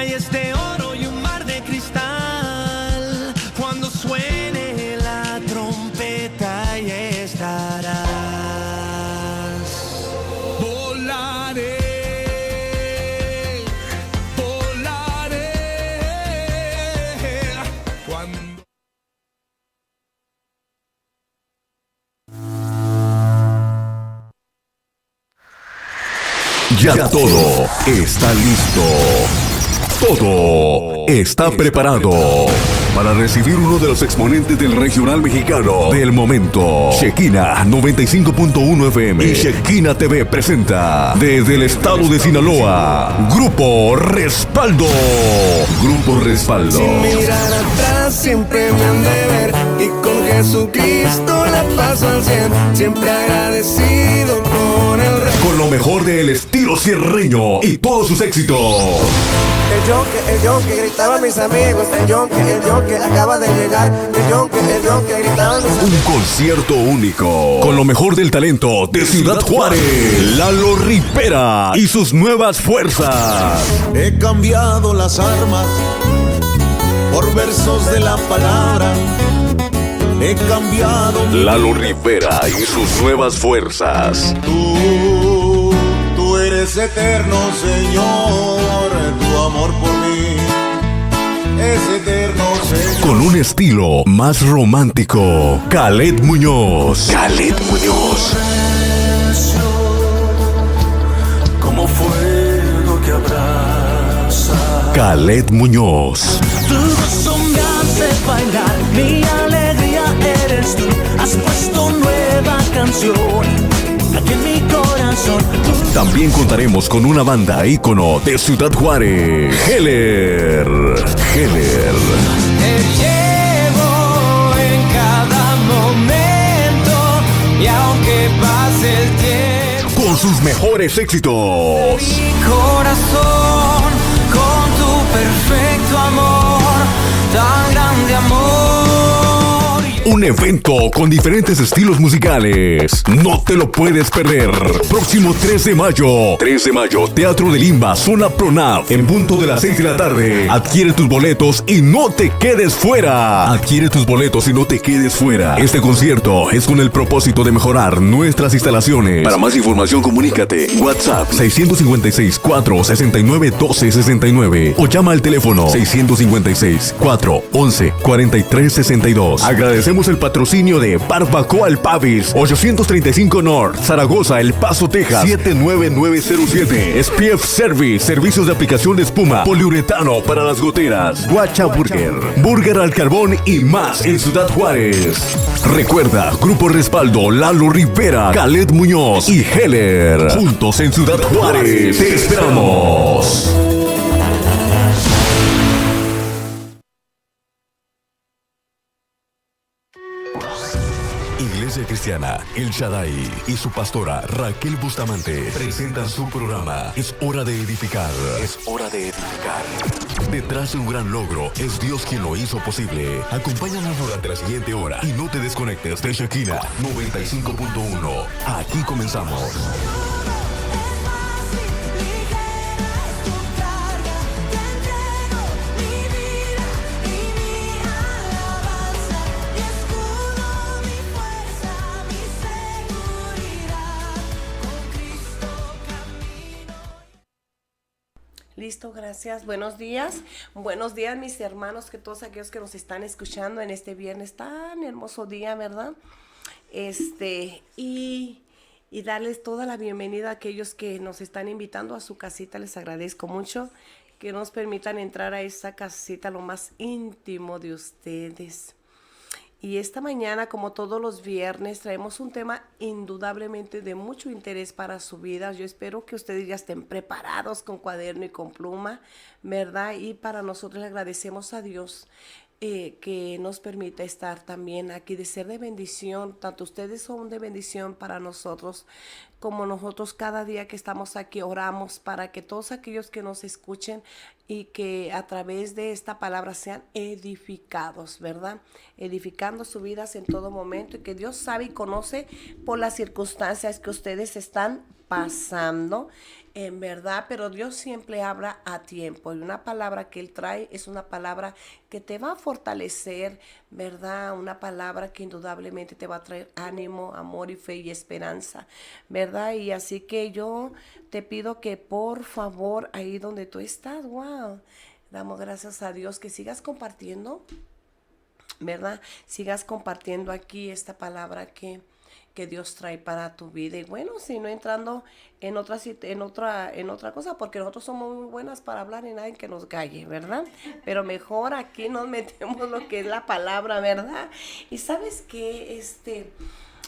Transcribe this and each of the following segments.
calles de oro y un mar de cristal. Cuando suene la trompeta y estarás. Volaré, volaré. Cuando... Ya todo está listo. Todo está preparado para recibir uno de los exponentes del regional mexicano del momento. Shekina 95.1 FM y Shekina TV presenta desde el estado de Sinaloa, Grupo Respaldo. Grupo Respaldo. Sin mirar atrás siempre me han de ver y con Jesucristo la paso al 100. Siempre agradecido con el rey. Con lo mejor del estilo sierreño y todos sus éxitos. El yonke gritaba a mis amigos. El yonke acaba de llegar. El yonke gritaba a mis amigos. Un concierto único con lo mejor del talento de Ciudad Juárez. Lalo Rivera y sus nuevas fuerzas. He cambiado las armas por versos de la palabra. He cambiado. Lalo Rivera y sus nuevas fuerzas. Tú eres eterno, Señor. Tu amor por mí es eterno, Señor. Con un estilo más romántico, Khaled Muñoz. Khaled Muñoz. Como fuego que abraza. Khaled Muñoz. Tu gozo me hace bailar, mi alegría eres tú. Has puesto nueva canción aquí en mi corazón. También contaremos con una banda ícono de Ciudad Juárez, Heller. Te llevo en cada momento y aunque pase el tiempo. Con sus mejores éxitos. Mi corazón con tu perfecto amor, tan grande amor. Un evento con diferentes estilos musicales. No te lo puedes perder. Próximo 3 de mayo. 3 de mayo, Teatro de Limba, zona Pronav. En punto de las 6 de la tarde. Adquiere tus boletos y no te quedes fuera. Adquiere tus boletos y no te quedes fuera. Este concierto es con el propósito de mejorar nuestras instalaciones. Para más información, comunícate. WhatsApp 656-469-1269 o llama al teléfono 656-411-4362. Agradecemos el patrocinio de Barbacoa El Pavis, 835 North, Zaragoza, El Paso, Texas, 79907. SPF Service, servicios de aplicación de espuma, poliuretano para las goteras, Guacha Burger, Burger al Carbón y más en Ciudad Juárez. Recuerda, Grupo Respaldo, Lalo Rivera, Khaled Muñoz y Heller. Juntos en Ciudad Juárez. Te esperamos. Iglesia Cristiana El Shaddai y su pastora Raquel Bustamante presentan su programa Es Hora de Edificar. Es hora de edificar. Detrás de un gran logro es Dios quien lo hizo posible. Acompáñanos durante la siguiente hora y no te desconectes de Shekina 95.1. Aquí comenzamos. Listo, gracias. Buenos días mis hermanos, que todos aquellos que nos están escuchando en este viernes tan hermoso día, ¿verdad? Y darles toda la bienvenida a aquellos que nos están invitando a su casita. Les agradezco mucho que nos permitan entrar a esa casita, lo más íntimo de ustedes. Y esta mañana, como todos los viernes, traemos un tema indudablemente de mucho interés para su vida. Yo espero que ustedes ya estén preparados con cuaderno y con pluma, ¿verdad? Y para nosotros le agradecemos a Dios que nos permita estar también aquí, de ser de bendición. Tanto ustedes son de bendición para nosotros, como nosotros cada día que estamos aquí oramos para que todos aquellos que nos escuchen y que a través de esta palabra sean edificados, ¿verdad? Edificando sus vidas en todo momento, y que Dios sabe y conoce por las circunstancias que ustedes están pasando, en verdad, pero Dios siempre habla a tiempo, y una palabra que Él trae es una palabra que te va a fortalecer, ¿verdad? Una palabra que indudablemente te va a traer ánimo, amor y fe y esperanza, ¿verdad? Y así que yo te pido que por favor, ahí donde tú estás, wow, damos gracias a Dios, que sigas compartiendo, ¿verdad? Sigas compartiendo aquí esta palabra que Dios trae para tu vida. Y bueno, si no entrando en otra cosa, porque nosotros somos muy buenas para hablar y nadie que nos calle, ¿verdad? Pero mejor aquí nos metemos lo que es la palabra, ¿verdad? Y sabes que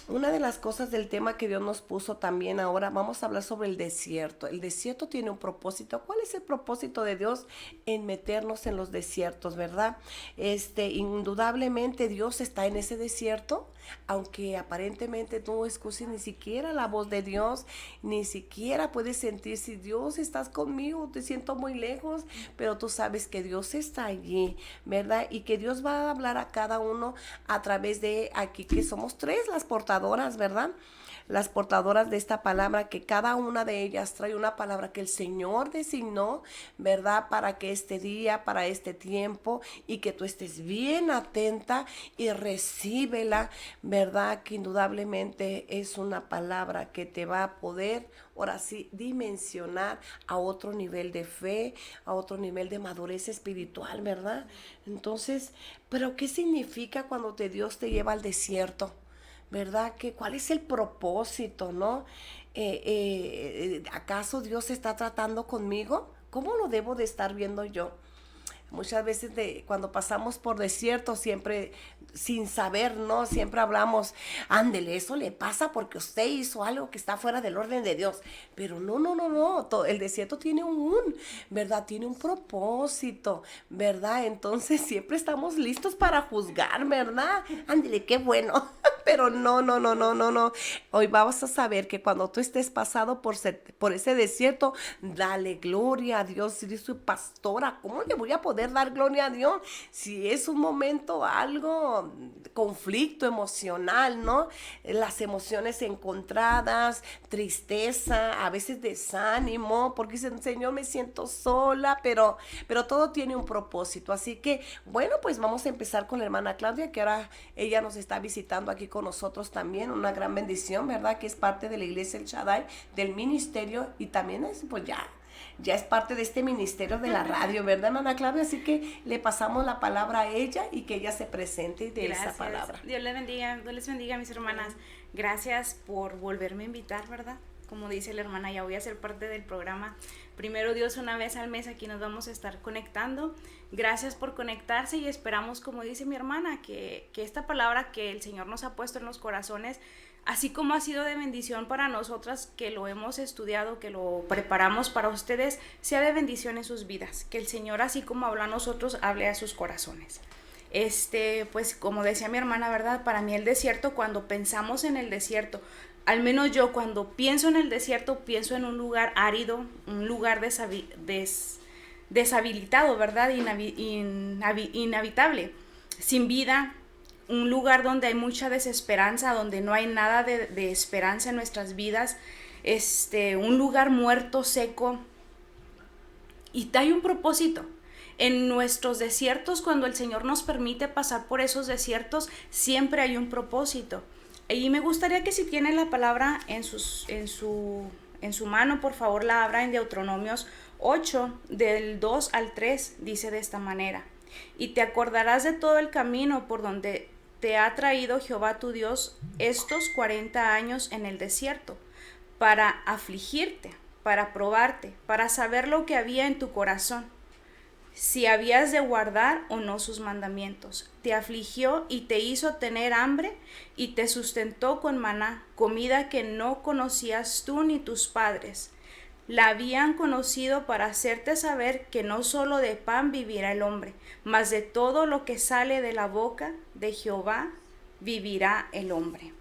una de las cosas del tema que Dios nos puso también ahora, vamos a hablar sobre el desierto. El desierto tiene un propósito. ¿Cuál es el propósito de Dios en meternos en los desiertos, verdad? Indudablemente Dios está en ese desierto, aunque aparentemente tú no escuches ni siquiera la voz de Dios, ni siquiera puedes sentir si Dios estás conmigo, te siento muy lejos, pero tú sabes que Dios está allí, ¿verdad? Y que Dios va a hablar a cada uno a través de aquí, que somos tres las portadoras, ¿verdad? Las portadoras de esta palabra, que cada una de ellas trae una palabra que el Señor designó, ¿verdad? Para que este día, para este tiempo, y que tú estés bien atenta y recíbela, ¿verdad? Que indudablemente es una palabra que te va a poder, ahora sí, dimensionar a otro nivel de fe, a otro nivel de madurez espiritual, ¿verdad? Entonces, ¿pero qué significa cuando Dios te lleva al desierto? ¿Verdad? ¿Cuál es el propósito, no? ¿Acaso Dios está tratando conmigo? ¿Cómo lo debo de estar viendo yo? Muchas veces cuando pasamos por desierto, siempre sin saber, ¿no? Siempre hablamos, ándele, eso le pasa porque usted hizo algo que está fuera del orden de Dios. Pero no. El desierto tiene ¿verdad? Tiene un propósito, ¿verdad? Entonces siempre estamos listos para juzgar, ¿verdad? Ándele, qué bueno. Pero no. Hoy vamos a saber que cuando tú estés pasado por ese desierto, dale gloria a Dios. Si dice pastora, ¿cómo le voy a poder dar gloria a Dios si es un momento algo conflicto emocional, ¿no? Las emociones encontradas, tristeza, a veces desánimo, porque dicen, Señor, me siento sola, pero todo tiene un propósito. Así que, bueno, pues vamos a empezar con la hermana Claudia, que ahora ella nos está visitando aquí con nosotros también, una gran bendición, ¿verdad? Que es parte de la Iglesia El Shaddai, del ministerio, y también es, pues ya es parte de este ministerio de la radio, ¿verdad, hermana Claudia? Así que le pasamos la palabra a ella y que ella se presente de esa palabra. Dios les bendiga, mis hermanas. Gracias por volverme a invitar, ¿verdad? Como dice la hermana, ya voy a ser parte del programa. Primero Dios, una vez al mes aquí nos vamos a estar conectando. Gracias por conectarse y esperamos, como dice mi hermana, que esta palabra que el Señor nos ha puesto en los corazones, así como ha sido de bendición para nosotras, que lo hemos estudiado, que lo preparamos para ustedes, sea de bendición en sus vidas. Que el Señor, así como habla a nosotros, hable a sus corazones. Pues como decía mi hermana, ¿verdad? Para mí el desierto, cuando pensamos en el desierto, al menos yo cuando pienso en el desierto, pienso en un lugar árido, un lugar deshabilitado, ¿verdad? Inhabitable, sin vida, un lugar donde hay mucha desesperanza, donde no hay nada de esperanza en nuestras vidas, un lugar muerto, seco. Y hay un propósito. En nuestros desiertos, cuando el Señor nos permite pasar por esos desiertos, siempre hay un propósito. Y me gustaría que si tienen la palabra en su mano, por favor la abra en Deuteronomios 8, del 2 al 3, dice de esta manera: y te acordarás de todo el camino por donde te ha traído Jehová tu Dios estos 40 años en el desierto, para afligirte, para probarte, para saber lo que había en tu corazón, si habías de guardar o no sus mandamientos. Te afligió y te hizo tener hambre y te sustentó con maná, comida que no conocías tú ni tus padres. La habían conocido para hacerte saber que no solo de pan vivirá el hombre, mas de todo lo que sale de la boca de Jehová vivirá el hombre.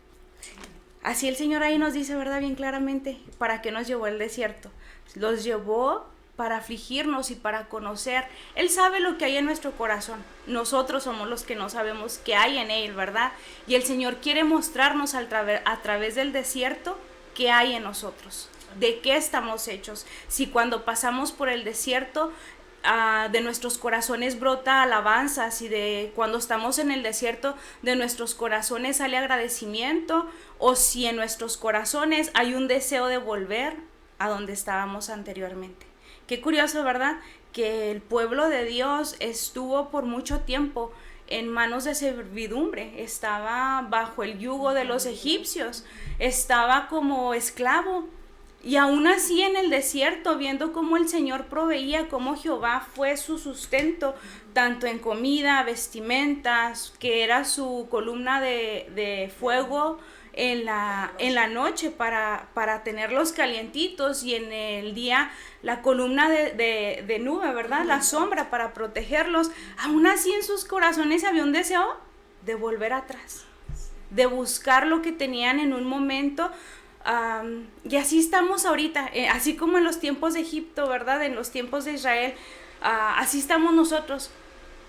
Así el Señor ahí nos dice, ¿verdad? Bien claramente, ¿para qué nos llevó el desierto? Los llevó para afligirnos y para conocer. Él sabe lo que hay en nuestro corazón. Nosotros somos los que no sabemos qué hay en él, ¿verdad? Y el Señor quiere mostrarnos a través del desierto qué hay en nosotros. ¿De qué estamos hechos? Si cuando pasamos por el desierto, de nuestros corazones brota alabanza, si de cuando estamos en el desierto de nuestros corazones sale agradecimiento, o si en nuestros corazones hay un deseo de volver a donde estábamos anteriormente. Qué curioso, ¿verdad? Que el pueblo de Dios estuvo por mucho tiempo en manos de servidumbre, estaba bajo el yugo de los egipcios, estaba como esclavo. Y aún así en el desierto, viendo cómo el Señor proveía, cómo Jehová fue su sustento, tanto en comida, vestimentas, que era su columna de fuego en la noche para tenerlos calientitos, y en el día la columna de nube, ¿verdad? La sombra para protegerlos. Aún así en sus corazones había un deseo de volver atrás, de buscar lo que tenían en un momento. Y así estamos ahorita, así como en los tiempos de Egipto, ¿verdad? En los tiempos de Israel, así estamos nosotros.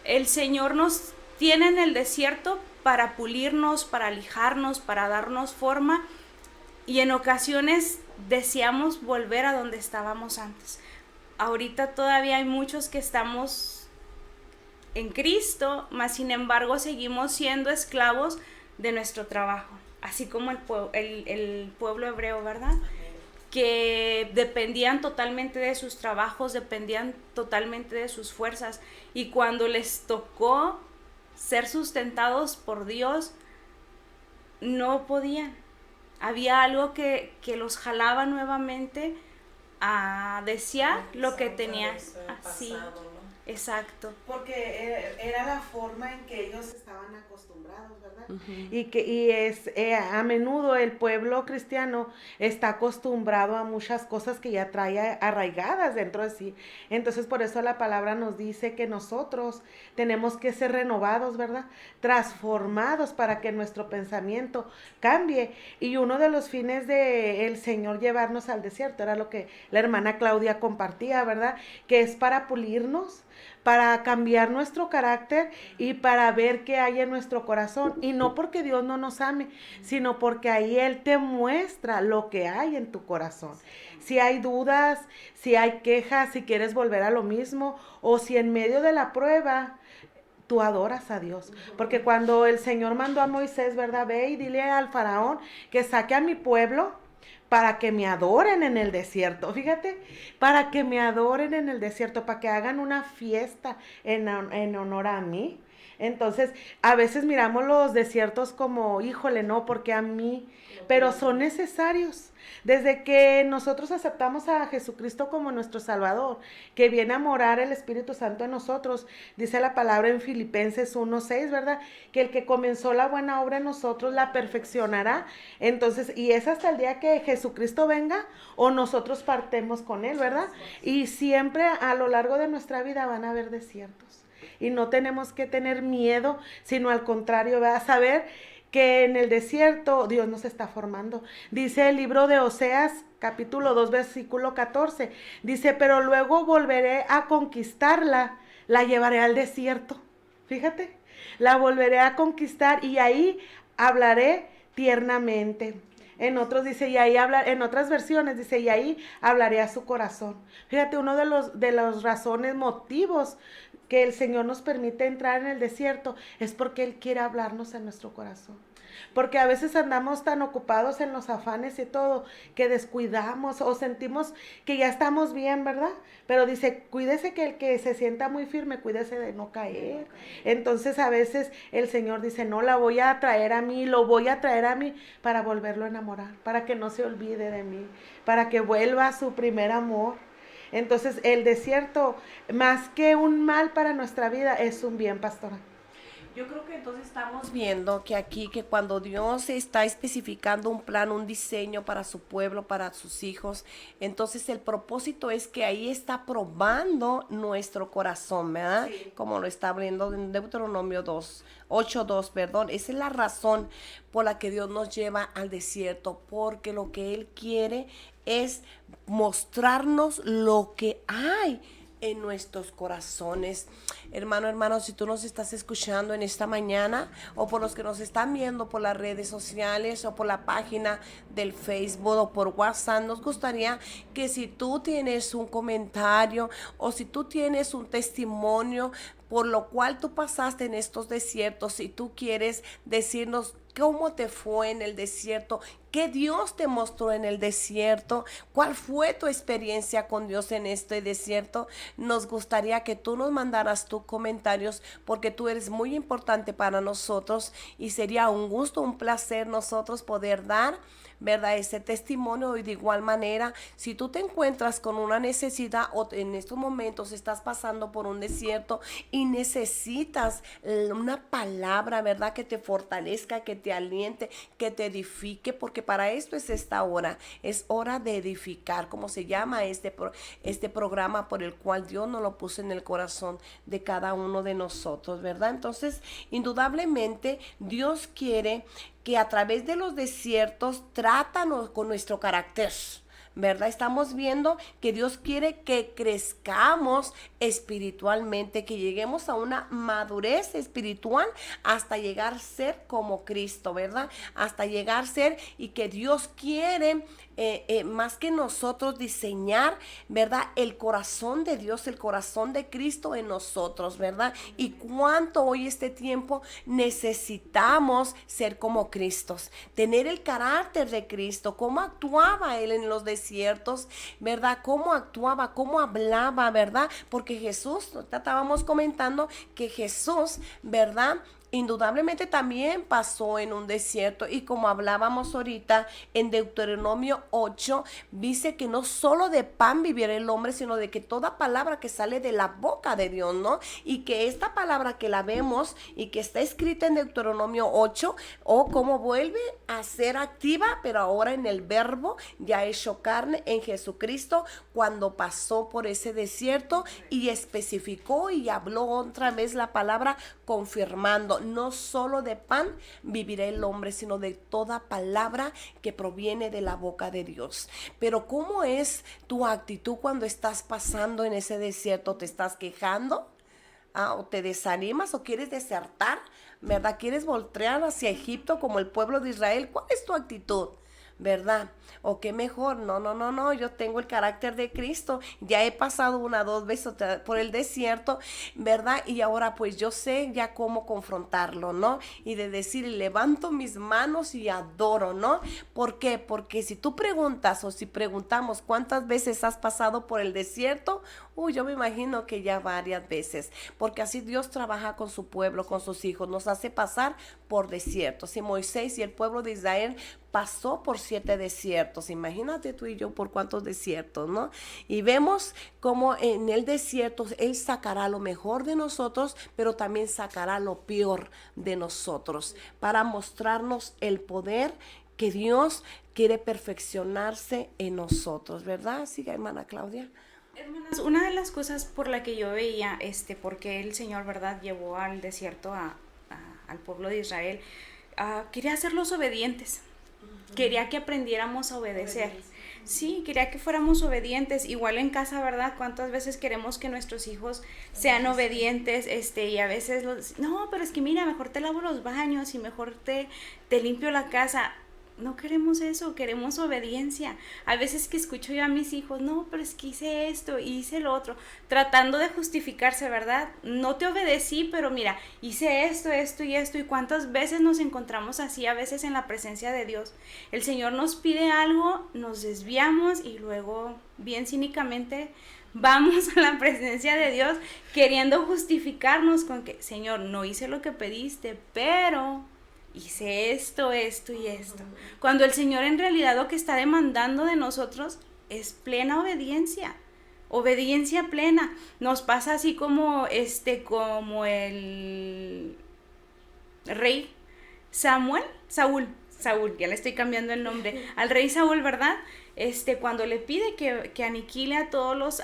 El Señor nos tiene en el desierto para pulirnos, para lijarnos, para darnos forma, y en ocasiones deseamos volver a donde estábamos antes. Ahorita todavía hay muchos que estamos en Cristo, mas sin embargo seguimos siendo esclavos de nuestro trabajo. Así como el pueblo hebreo, ¿verdad? Que dependían totalmente de sus trabajos, dependían totalmente de sus fuerzas. Y cuando les tocó ser sustentados por Dios, no podían. Había algo que los jalaba nuevamente a desear lo que tenían. Así, exacto. Porque era la forma en que ellos estaban acostumbrados, ¿verdad? Y a menudo el pueblo cristiano está acostumbrado a muchas cosas que ya trae arraigadas dentro de sí. Entonces por eso la palabra nos dice que nosotros tenemos que ser renovados, ¿verdad? Transformados para que nuestro pensamiento cambie. Y uno de los fines de el Señor llevarnos al desierto era lo que la hermana Claudia compartía, ¿verdad? Que es para pulirnos, para cambiar nuestro carácter y para ver qué hay en nuestro corazón. Y no porque Dios no nos ame, sino porque ahí Él te muestra lo que hay en tu corazón. Si hay dudas, si hay quejas, si quieres volver a lo mismo, o si en medio de la prueba tú adoras a Dios. Porque cuando el Señor mandó a Moisés, ¿verdad? Ve y dile al faraón que saque a mi pueblo para que me adoren en el desierto. Fíjate, para que me adoren en el desierto, para que hagan una fiesta en honor a mí. Entonces, a veces miramos los desiertos como, híjole, no, porque a mí, pero son necesarios. Desde que nosotros aceptamos a Jesucristo como nuestro Salvador, que viene a morar el Espíritu Santo en nosotros, dice la palabra en Filipenses 1:6, ¿verdad? Que el que comenzó la buena obra en nosotros la perfeccionará. Entonces, y es hasta el día que Jesucristo venga o nosotros partemos con Él, ¿verdad? Y siempre a lo largo de nuestra vida van a haber desiertos. Y no tenemos que tener miedo, sino al contrario, ¿verdad? Saber que en el desierto Dios nos está formando. Dice el libro de Oseas, capítulo 2, versículo 14. Dice, pero luego volveré a conquistarla, la llevaré al desierto. Fíjate, la volveré a conquistar y ahí hablaré tiernamente. En otros dice, en otras versiones dice, y ahí hablaré a su corazón. Fíjate, uno de los razones, motivos que el Señor nos permite entrar en el desierto es porque Él quiere hablarnos en nuestro corazón. Porque a veces andamos tan ocupados en los afanes y todo, que descuidamos o sentimos que ya estamos bien, ¿verdad? Pero dice, cuídese que el que se sienta muy firme, cuídese de no caer. Entonces a veces el Señor dice, no, la voy a traer a mí, lo voy a traer a mí para volverlo a enamorar, para que no se olvide de mí, para que vuelva a su primer amor. Entonces el desierto, más que un mal para nuestra vida, es un bien, pastora. Yo creo que entonces estamos viendo que aquí, que cuando Dios está especificando un plan, un diseño para su pueblo, para sus hijos, entonces el propósito es que ahí está probando nuestro corazón, ¿verdad? Sí. Como lo está abriendo en Deuteronomio 8:2, perdón. Esa es la razón por la que Dios nos lleva al desierto, porque lo que Él quiere es mostrarnos lo que hay en nuestros corazones. hermano, si tú nos estás escuchando en esta mañana, o por los que nos están viendo por las redes sociales o por la página del Facebook o por WhatsApp, nos gustaría que si tú tienes un comentario o si tú tienes un testimonio por lo cual tú pasaste en estos desiertos, si tú quieres decirnos cómo te fue en el desierto, qué Dios te mostró en el desierto, cuál fue tu experiencia con Dios en este desierto, nos gustaría que tú nos mandaras tus comentarios, porque tú eres muy importante para nosotros y sería un gusto, un placer nosotros poder dar, ¿verdad?, ese testimonio. Y de igual manera, si tú te encuentras con una necesidad o en estos momentos estás pasando por un desierto y necesitas una palabra, ¿verdad?, que te fortalezca, que te aliente, que te edifique, porque para esto es esta hora, es hora de edificar, como se llama este programa por el cual Dios nos lo puso en el corazón de cada uno de nosotros, ¿verdad? Entonces, indudablemente, Dios quiere que a través de los desiertos trátanos con nuestro carácter, ¿verdad? Estamos viendo que Dios quiere que crezcamos espiritualmente, que lleguemos a una madurez espiritual hasta llegar a ser como Cristo, ¿verdad? Hasta llegar a ser, y que Dios quiere más que nosotros diseñar, ¿verdad?, el corazón de Dios, el corazón de Cristo en nosotros, ¿verdad? Y cuánto hoy este tiempo necesitamos ser como Cristo, tener el carácter de Cristo, cómo actuaba Él en los desiertos, ¿verdad? Cómo actuaba, cómo hablaba, ¿verdad? Porque Jesús, estábamos comentando que Jesús, ¿verdad?, indudablemente también pasó en un desierto, y como hablábamos ahorita en Deuteronomio 8, dice que no solo de pan vivirá el hombre, sino de que toda palabra que sale de la boca de Dios, ¿no? Y que esta palabra que la vemos y que está escrita en Deuteronomio 8, o como vuelve a ser activa, pero ahora en el verbo ya hecho carne en Jesucristo, cuando pasó por ese desierto y especificó y habló otra vez la palabra, confirmando: no solo de pan vivirá el hombre, sino de toda palabra que proviene de la boca de Dios. Pero ¿cómo es tu actitud cuando estás pasando en ese desierto? ¿Te estás quejando? ¿O te desanimas o quieres desertar? ¿Verdad? ¿Quieres voltear hacia Egipto como el pueblo de Israel? ¿Cuál es tu actitud? ¿Verdad? O qué mejor, no, yo tengo el carácter de Cristo, ya he pasado 1 o 2 veces por el desierto, ¿verdad? Y ahora pues yo sé ya cómo confrontarlo, ¿no? Y de decir, levanto mis manos y adoro, ¿no? ¿Por qué? Porque si tú preguntas, o si preguntamos cuántas veces has pasado por el desierto, yo me imagino que ya varias veces, porque así Dios trabaja con su pueblo, con sus hijos, nos hace pasar por desiertos. Y Moisés y el pueblo de Israel pasó por 7 desiertos, imagínate tú y yo por cuántos desiertos, ¿no? Y vemos cómo en el desierto Él sacará lo mejor de nosotros, pero también sacará lo peor de nosotros, para mostrarnos el poder que Dios quiere perfeccionarse en nosotros, ¿verdad? Siga, hermana Claudia. Hermanas, una de las cosas por la que yo veía, porque el Señor, ¿verdad?, llevó al desierto al pueblo de Israel, quería hacerlos obedientes. Quería que aprendiéramos a obedecer. Sí, quería que fuéramos obedientes. Igual en casa, ¿verdad? ¿Cuántas veces queremos que nuestros hijos sean obedientes? Y a veces, no, pero es que mira, mejor te lavo los baños y mejor te limpio la casa. No queremos eso, queremos obediencia. A veces que escucho yo a mis hijos, no, pero es que hice esto y hice lo otro, tratando de justificarse, ¿verdad? No te obedecí, pero mira, hice esto y esto. Y cuántas veces nos encontramos así, a veces en la presencia de Dios. El Señor nos pide algo, nos desviamos y luego, bien cínicamente, vamos a la presencia de Dios queriendo justificarnos con que, Señor, no hice lo que pediste, pero hice esto y esto. Cuando el Señor en realidad lo que está demandando de nosotros es plena obediencia. Obediencia plena. Nos pasa así como como el rey Saúl, ya le estoy cambiando el nombre, al rey Saúl, ¿verdad? Cuando le pide que aniquile a todos los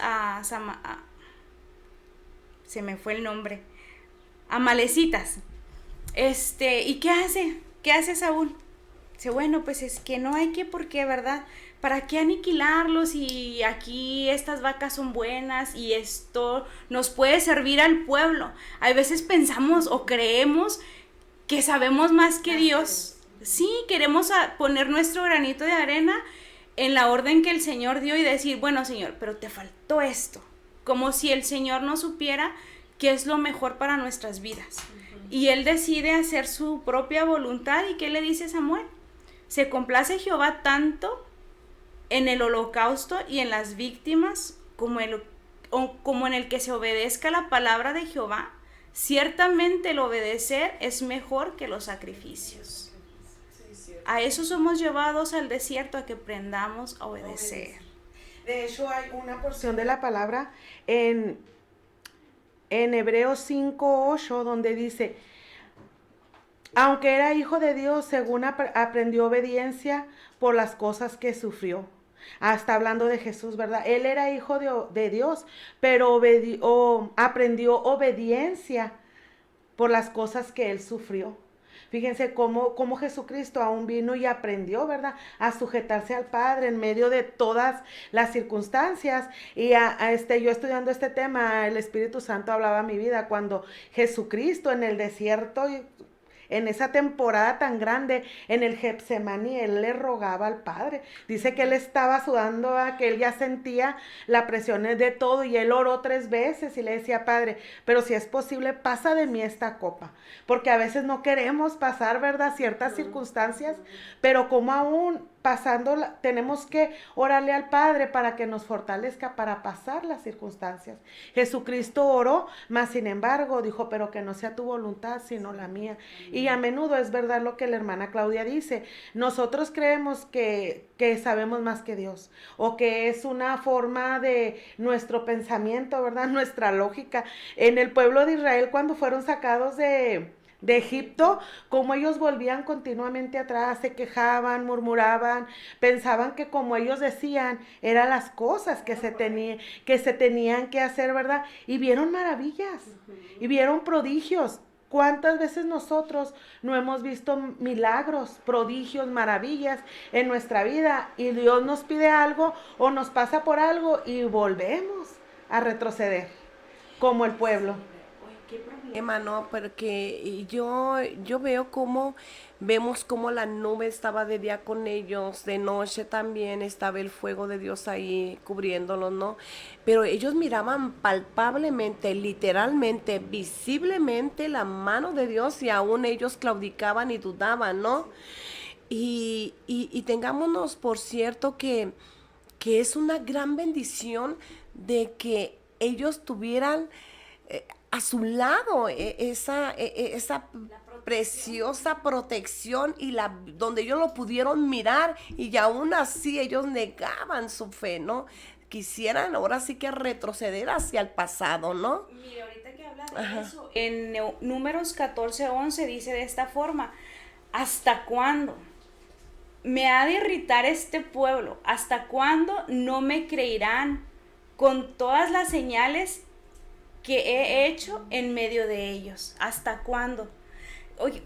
se me fue el nombre, amalecitas. ¿Y qué hace? ¿Qué hace Saúl? Dice, bueno, pues es que no hay que, ¿por qué, verdad? ¿para qué aniquilarlos? Y aquí estas vacas son buenas y esto nos puede servir al pueblo. A veces pensamos o creemos que sabemos más que Dios. Sí, queremos poner nuestro granito de arena en la orden que el Señor dio y decir, bueno, Señor, pero te faltó esto. Como si el Señor no supiera qué es lo mejor para nuestras vidas. Y Él decide hacer su propia voluntad. ¿Y qué le dice Samuel? Se complace Jehová tanto en el holocausto y en las víctimas como en el que se obedezca la palabra de Jehová. Ciertamente el obedecer es mejor que los sacrificios. A eso somos llevados al desierto, a que aprendamos a obedecer. De hecho, hay una porción de la palabra en Hebreos 5:8, donde dice, aunque era hijo de Dios, según aprendió obediencia por las cosas que sufrió. Está hablando de Jesús, ¿verdad? Él era hijo de Dios, pero aprendió obediencia por las cosas que él sufrió. Fíjense cómo Jesucristo aún vino y aprendió, ¿verdad?, a sujetarse al Padre en medio de todas las circunstancias. Y yo estudiando este tema, el Espíritu Santo hablaba a mi vida cuando Jesucristo en el desierto, en esa temporada tan grande, en el Getsemaní, él le rogaba al Padre. Dice que él estaba sudando, que él ya sentía la presión de todo, y él oró 3 veces y le decía, Padre, pero si es posible, pasa de mí esta copa. Porque a veces no queremos pasar, ¿verdad?, ciertas circunstancias, pero como aún pasándola, tenemos que orarle al Padre para que nos fortalezca para pasar las circunstancias. Jesucristo oró, mas sin embargo dijo, pero que no sea tu voluntad sino la mía. Y a menudo es verdad lo que la hermana Claudia dice, nosotros creemos que sabemos más que Dios, o que es una forma de nuestro pensamiento, ¿verdad?, nuestra lógica. En el pueblo de Israel, cuando fueron sacados de Egipto, como ellos volvían continuamente atrás, se quejaban, murmuraban, pensaban que como ellos decían, eran las cosas que se tenían que hacer, ¿verdad? Y vieron maravillas, y vieron prodigios. ¿Cuántas veces nosotros no hemos visto milagros, prodigios, maravillas en nuestra vida? Y Dios nos pide algo o nos pasa por algo y volvemos a retroceder, como el pueblo. Qué problema, ¿no? Porque yo vemos cómo la nube estaba de día con ellos, de noche también estaba el fuego de Dios ahí cubriéndolos, ¿no? Pero ellos miraban palpablemente, literalmente, visiblemente la mano de Dios, y aún ellos claudicaban y dudaban, ¿no? Y tengámonos por cierto que es una gran bendición de que ellos tuvieran a su lado esa preciosa protección, y donde ellos lo pudieron mirar, y aún así ellos negaban su fe, ¿no? Quisieran ahora sí que retroceder hacia el pasado, ¿no? Mire, ahorita que habla de eso, en Números 14:11 dice de esta forma, ¿hasta cuándo me ha de irritar este pueblo? ¿Hasta cuándo no me creerán con todas las señales que he hecho en medio de ellos? ¿Hasta cuándo? Oye,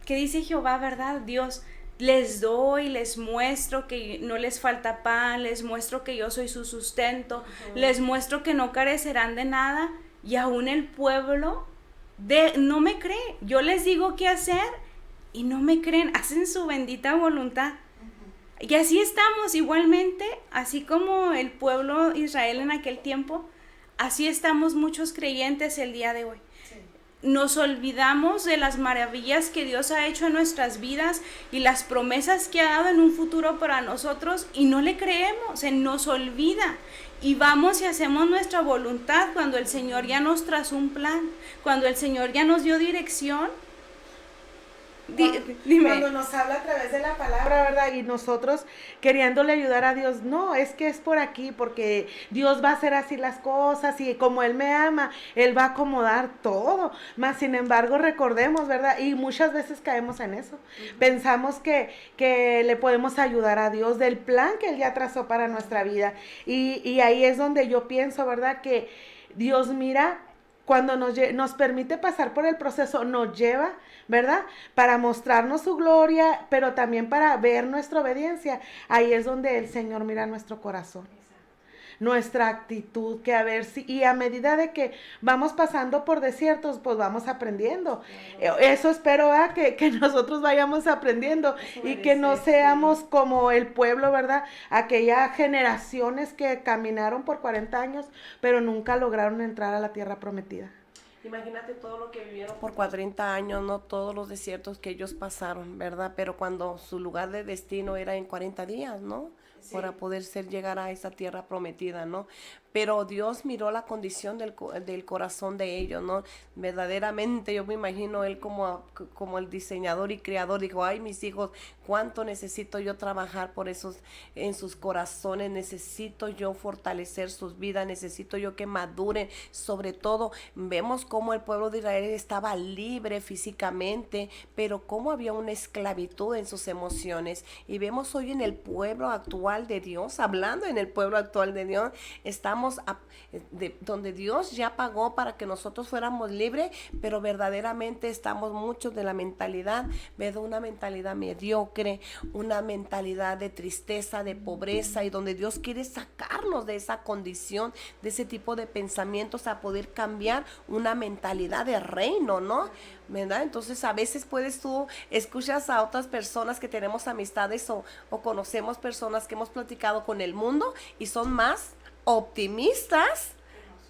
¿qué dice Jehová, verdad? Dios, les doy, les muestro que no les falta pan, les muestro que yo soy su sustento, les muestro que no carecerán de nada, y aún el pueblo no me cree. Yo les digo qué hacer y no me creen, hacen su bendita voluntad. Y así estamos igualmente, así como el pueblo Israel en aquel tiempo. Así estamos muchos creyentes el día de hoy. Sí. Nos olvidamos de las maravillas que Dios ha hecho en nuestras vidas y las promesas que ha dado en un futuro para nosotros, y no le creemos, se nos olvida. Y vamos y hacemos nuestra voluntad cuando el Señor ya nos trazó un plan, cuando el Señor ya nos dio dirección. Dime. Cuando nos habla a través de la palabra, ¿verdad? Y nosotros queriéndole ayudar a Dios, no, es que es por aquí, porque Dios va a hacer así las cosas, y como Él me ama, Él va a acomodar todo. Mas sin embargo, recordemos, ¿verdad? Y muchas veces caemos en eso. Pensamos que le podemos ayudar a Dios del plan que Él ya trazó para nuestra vida. Y ahí es donde yo pienso, ¿verdad? Que Dios mira cuando nos permite pasar por el proceso, nos lleva, ¿verdad? Para mostrarnos su gloria, pero también para ver nuestra obediencia. Ahí es donde el Señor mira nuestro corazón, nuestra actitud, que a ver si, y a medida de que vamos pasando por desiertos, pues vamos aprendiendo. Eso espero, ¿verdad? Que nosotros vayamos aprendiendo y que no seamos como el pueblo, ¿verdad? Aquellas generaciones que caminaron por 40 años, pero nunca lograron entrar a la tierra prometida. Imagínate todo lo que vivieron por 40 años, ¿no? Todos los desiertos que ellos pasaron, ¿verdad? Pero cuando su lugar de destino era en 40 días, ¿no? Sí. Para poder llegar a esa tierra prometida, ¿no? Pero Dios miró la condición del corazón de ellos, ¿no? Verdaderamente yo me imagino él como el diseñador y creador, dijo, ay, mis hijos, cuánto necesito yo trabajar por esos, en sus corazones, necesito yo fortalecer sus vidas, necesito yo que maduren. Sobre todo, vemos cómo el pueblo de Israel estaba libre físicamente, pero cómo había una esclavitud en sus emociones. Y vemos hoy en el pueblo actual de Dios, hablando en el pueblo actual de Dios, estamos donde Dios ya pagó para que nosotros fuéramos libres, pero verdaderamente estamos muchos de la mentalidad, ¿verdad? Una mentalidad mediocre, una mentalidad de tristeza, de pobreza, y donde Dios quiere sacarnos de esa condición, de ese tipo de pensamientos, a poder cambiar una mentalidad de reino, ¿no? ¿Verdad? Entonces a veces tú escuchas a otras personas que tenemos amistades o conocemos personas que hemos platicado con el mundo y son más optimistas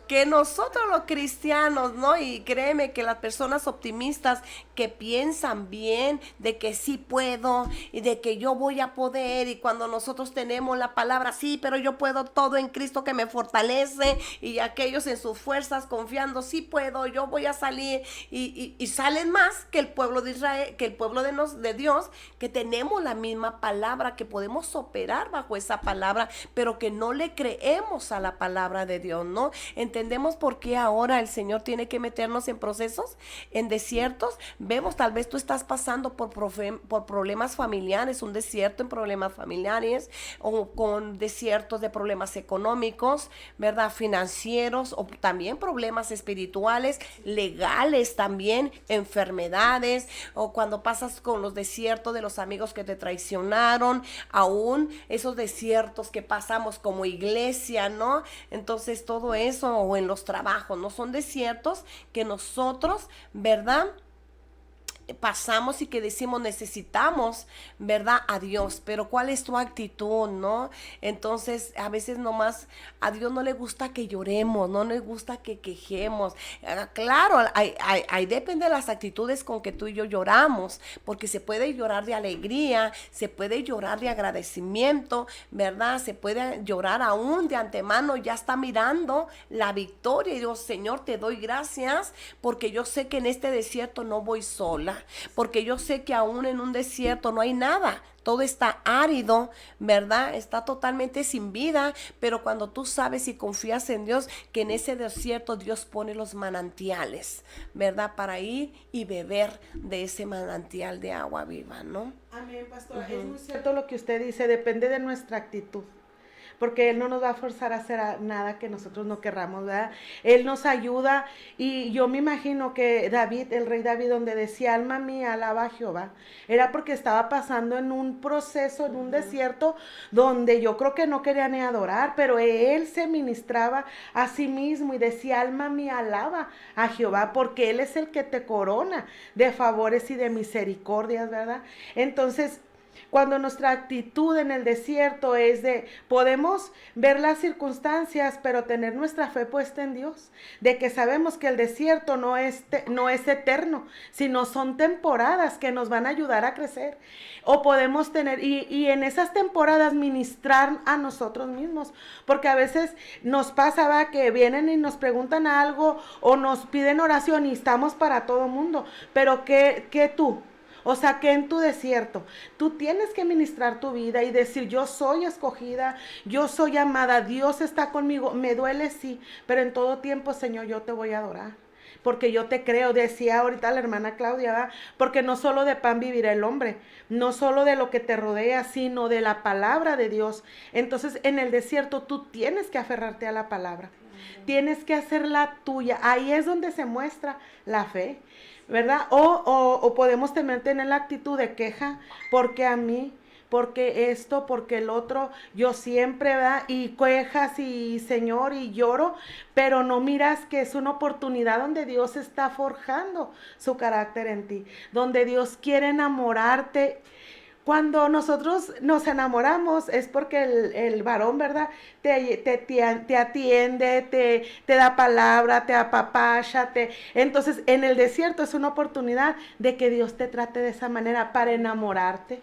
que nosotros los cristianos, ¿no? Y créeme que las personas optimistas que piensan bien de que sí puedo y de que yo voy a poder, y cuando nosotros tenemos la palabra, sí, pero yo puedo todo en Cristo que me fortalece, y aquellos en sus fuerzas confiando, sí puedo, yo voy a salir, y salen más que el pueblo de Israel, que el pueblo de Dios, que tenemos la misma palabra, que podemos operar bajo esa palabra, pero que no le creemos a la palabra de Dios, ¿no? ¿Entendemos por qué ahora el Señor tiene que meternos en procesos, en desiertos? Vemos, tal vez tú estás pasando por problemas familiares, un desierto en problemas familiares, o con desiertos de problemas económicos, ¿verdad? Financieros, o también problemas espirituales, legales también, enfermedades, o cuando pasas con los desiertos de los amigos que te traicionaron, aún esos desiertos que pasamos como iglesia, ¿no? Entonces todo eso, o en los trabajos, no son desiertos que nosotros, ¿verdad?, pasamos y que decimos necesitamos, ¿verdad?, a Dios, pero ¿cuál es tu actitud, no? Entonces a veces nomás a Dios no le gusta que lloremos, no le gusta que quejemos. Claro, ahí depende de las actitudes con que tú y yo lloramos, porque se puede llorar de alegría, se puede llorar de agradecimiento, ¿verdad? Se puede llorar aún de antemano, ya está mirando la victoria y Dios, Señor, te doy gracias porque yo sé que en este desierto no voy sola, porque yo sé que aún en un desierto no hay nada, todo está árido, ¿verdad? Está totalmente sin vida, pero cuando tú sabes y confías en Dios, que en ese desierto Dios pone los manantiales, ¿verdad? Para ir y beber de ese manantial de agua viva, ¿no? Amén, pastora. Es muy cierto lo que usted dice, depende de nuestra actitud, porque Él no nos va a forzar a hacer nada que nosotros no querramos, ¿verdad? Él nos ayuda, y yo me imagino que David, el rey David, donde decía, alma mía, alaba a Jehová, era porque estaba pasando en un proceso, en un desierto, donde yo creo que no quería ni adorar, pero él se ministraba a sí mismo y decía, alma mía, alaba a Jehová, porque Él es el que te corona de favores y de misericordias, ¿verdad? Entonces, cuando nuestra actitud en el desierto es podemos ver las circunstancias, pero tener nuestra fe puesta en Dios, de que sabemos que el desierto no es eterno, sino son temporadas que nos van a ayudar a crecer. O podemos tener, y en esas temporadas ministrar a nosotros mismos, porque a veces nos pasa, ¿va?, que vienen y nos preguntan algo, o nos piden oración y estamos para todo mundo, pero ¿qué tú? O sea, que en tu desierto tú tienes que ministrar tu vida y decir, yo soy escogida, yo soy amada, Dios está conmigo, me duele sí, pero en todo tiempo, Señor, yo te voy a adorar. porque yo te creo, decía ahorita la hermana Claudia, ¿verdad? Porque no solo de pan vivirá el hombre, no solo de lo que te rodea, sino de la palabra de Dios. Entonces en el desierto tú tienes que aferrarte a la palabra, tienes que hacerla tuya, ahí es donde se muestra la fe, ¿verdad? O podemos tener la actitud de queja, porque a mí, porque esto, porque el otro, yo siempre, ¿verdad? Y quejas y Señor, y lloro, pero no miras que es una oportunidad donde Dios está forjando su carácter en ti, donde Dios quiere enamorarte. Cuando nosotros nos enamoramos es porque el varón, ¿verdad? Te atiende, te da palabra, te apapacha, entonces en el desierto es una oportunidad de que Dios te trate de esa manera para enamorarte.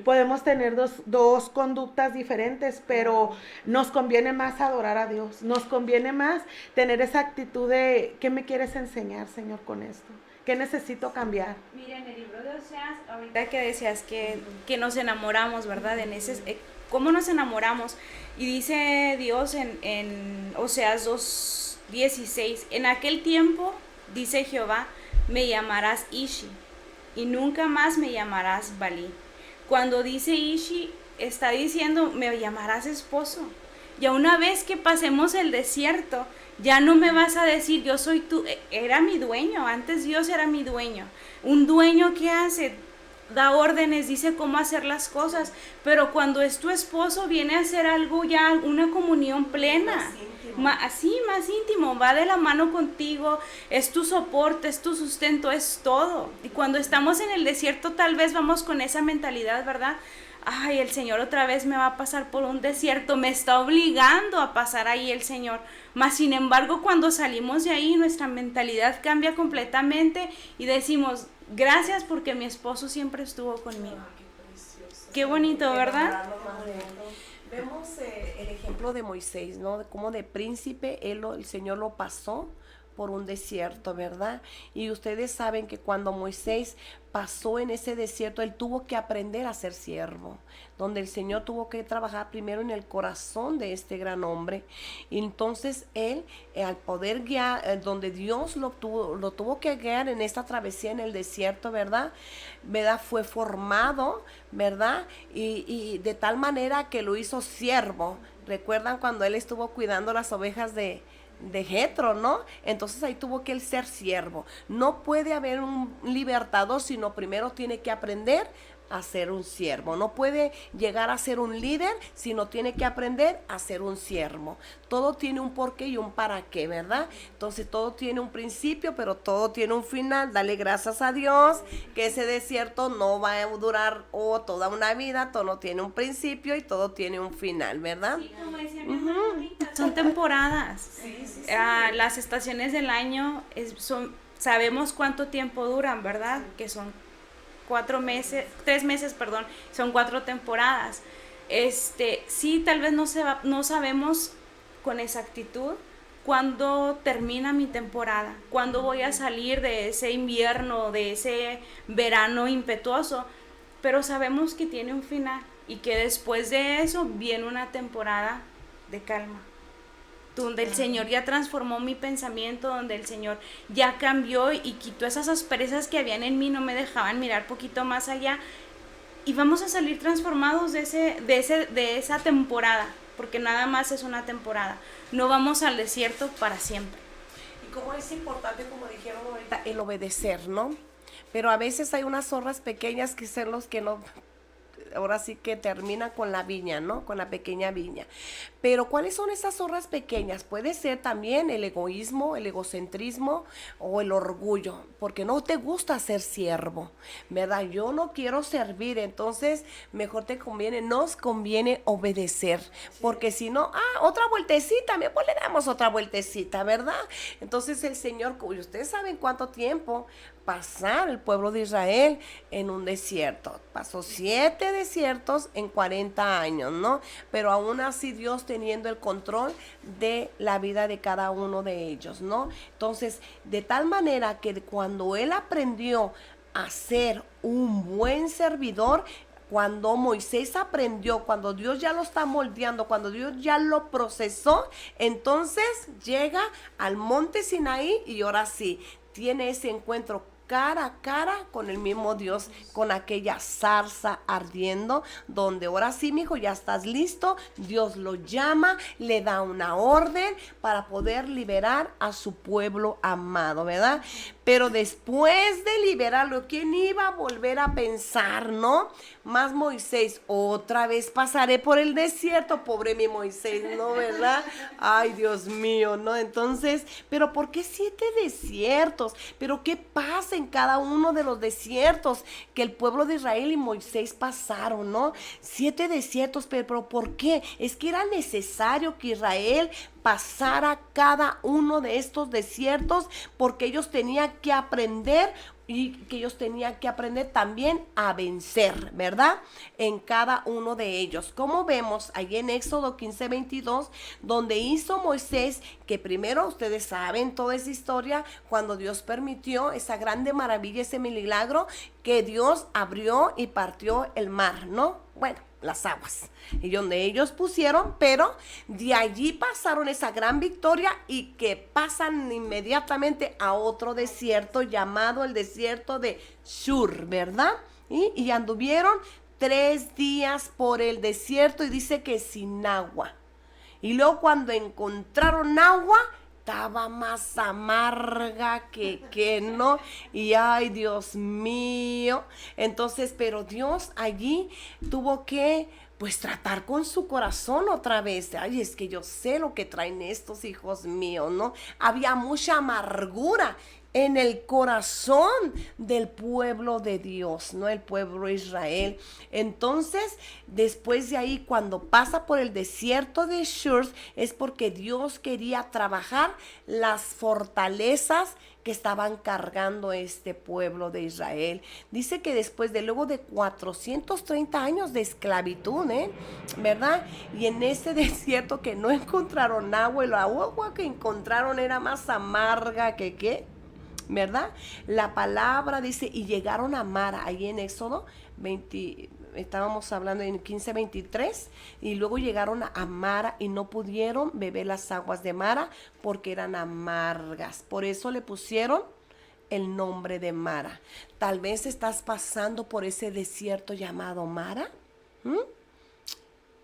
Podemos tener dos conductas diferentes, pero nos conviene más adorar a Dios, nos conviene más tener esa actitud de ¿qué me quieres enseñar, Señor, con esto? ¿Qué necesito cambiar? Miren, el libro de Oseas, ahorita que decías que nos enamoramos, ¿verdad? ¿Cómo nos enamoramos? Y dice Dios en Oseas 2:16, en aquel tiempo, dice Jehová, me llamarás Ishi, y nunca más me llamarás Balí. Cuando dice Ishi, está diciendo, me llamarás esposo. Ya una vez que pasemos el desierto, ya no me vas a decir, yo soy tu, era mi dueño, antes Dios era mi dueño. Un dueño que hace, da órdenes, dice cómo hacer las cosas, pero cuando es tu esposo viene a hacer algo ya, una comunión plena. Más íntimo, va de la mano contigo, es tu soporte, es tu sustento, es todo. Y cuando estamos en el desierto tal vez vamos con esa mentalidad, ¿verdad? Ay, el Señor otra vez me va a pasar por un desierto, me está obligando a pasar ahí el Señor. Mas sin embargo, cuando salimos de ahí, nuestra mentalidad cambia completamente y decimos, gracias porque mi esposo siempre estuvo conmigo. Qué bonito, ¿verdad? Vemos el ejemplo de Moisés, ¿no? De cómo de príncipe el Señor lo pasó por un desierto, ¿verdad? Y ustedes saben que cuando Moisés pasó en ese desierto, él tuvo que aprender a ser siervo, donde el Señor tuvo que trabajar primero en el corazón de este gran hombre. Y entonces él, al poder guiar, donde Dios lo tuvo que guiar en esta travesía en el desierto, ¿verdad? Fue formado, ¿verdad? Y de tal manera que lo hizo siervo. ¿Recuerdan cuando él estuvo cuidando las ovejas de Jetro, ¿no? Entonces ahí tuvo que él ser siervo. No puede haber un libertador, sino primero tiene que aprender a ser un siervo. No puede llegar a ser un líder, sino tiene que aprender a ser un siervo. Todo tiene un porqué y un para qué, ¿verdad? Entonces todo tiene un principio, pero todo tiene un final. Dale gracias a Dios que ese desierto no va a durar toda una vida. Todo tiene un principio y todo tiene un final, ¿verdad? Sí, como decía mi hermana ahorita, son temporadas. Sí. Las estaciones del año sabemos cuánto tiempo duran, ¿verdad? Que son 3 meses, son 4 temporadas. Sí, tal vez no sabemos con exactitud cuándo termina mi temporada, cuándo voy a salir de ese invierno, de ese verano impetuoso, pero sabemos que tiene un final y que después de eso viene una temporada de calma, donde el Señor ya transformó mi pensamiento, donde el Señor ya cambió y quitó esas asperezas que habían en mí, no me dejaban mirar poquito más allá, y vamos a salir transformados de esa temporada, porque nada más es una temporada, no vamos al desierto para siempre. Y como es importante, como dijeron ahorita, el obedecer, ¿no? Pero a veces hay unas zorras pequeñas que son los que no... Ahora sí que termina con la viña, ¿no? Con la pequeña viña. Pero ¿cuáles son esas zorras pequeñas? Puede ser también el egoísmo, el egocentrismo o el orgullo, porque no te gusta ser siervo, ¿verdad? Yo no quiero servir, entonces mejor nos conviene obedecer, porque si no, otra vueltecita, pues le damos otra vueltecita, ¿verdad? Entonces el Señor, ustedes saben cuánto tiempo pasar el pueblo de Israel en un desierto. Pasó 7 desiertos en 40 años, ¿no? Pero aún así Dios teniendo el control de la vida de cada uno de ellos, ¿no? Entonces, de tal manera que cuando él aprendió a ser un buen servidor, Cuando Moisés aprendió, cuando Dios ya lo está moldeando, cuando Dios ya lo procesó, entonces llega al monte Sinaí y ahora sí, tiene ese encuentro cara a cara con el mismo Dios, con aquella zarza ardiendo, donde ahora sí, mijo, ya estás listo. Dios lo llama, le da una orden para poder liberar a su pueblo amado, ¿verdad? Pero después de liberarlo, ¿quién iba a volver a pensar, no? Más Moisés, otra vez pasaré por el desierto, pobre mi Moisés, ¿no, verdad? Ay, Dios mío, ¿no? Entonces, ¿pero por qué 7 desiertos? ¿Pero qué pasa en cada uno de los desiertos que el pueblo de Israel y Moisés pasaron, no? 7 desiertos, pero ¿por qué? Es que era necesario que Israel pasara cada uno de estos desiertos, porque ellos tenían que aprender, y que ellos tenían que aprender también a vencer, ¿verdad? En cada uno de ellos. Como vemos ahí en Éxodo 15:22, donde hizo Moisés, que primero ustedes saben toda esa historia, cuando Dios permitió esa grande maravilla, ese milagro, que Dios abrió y partió el mar, ¿no? Bueno, las aguas, y donde ellos pusieron, pero de allí pasaron esa gran victoria, y que pasan inmediatamente a otro desierto llamado el desierto de Shur, ¿verdad? Y anduvieron 3 días por el desierto, y dice que sin agua. Y luego cuando encontraron agua, estaba más amarga que no, y ay, Dios mío. Entonces, pero Dios allí tuvo que, pues, tratar con su corazón otra vez. Ay, es que yo sé lo que traen estos hijos míos, ¿no? Había mucha amargura en el corazón del pueblo de Dios, ¿no? El pueblo de Israel. Entonces, después de ahí, cuando pasa por el desierto de Shur, es porque Dios quería trabajar las fortalezas que estaban cargando este pueblo de Israel. Dice que después de luego de 430 años de esclavitud, ¿verdad? Y en ese desierto que no encontraron agua, y la agua que encontraron era más amarga que ¿qué? ¿Verdad? La palabra dice, y llegaron a Mara, ahí en Éxodo 20, estábamos hablando en 15:23, y luego llegaron a Mara y no pudieron beber las aguas de Mara porque eran amargas. Por eso le pusieron el nombre de Mara. Tal vez estás pasando por ese desierto llamado Mara.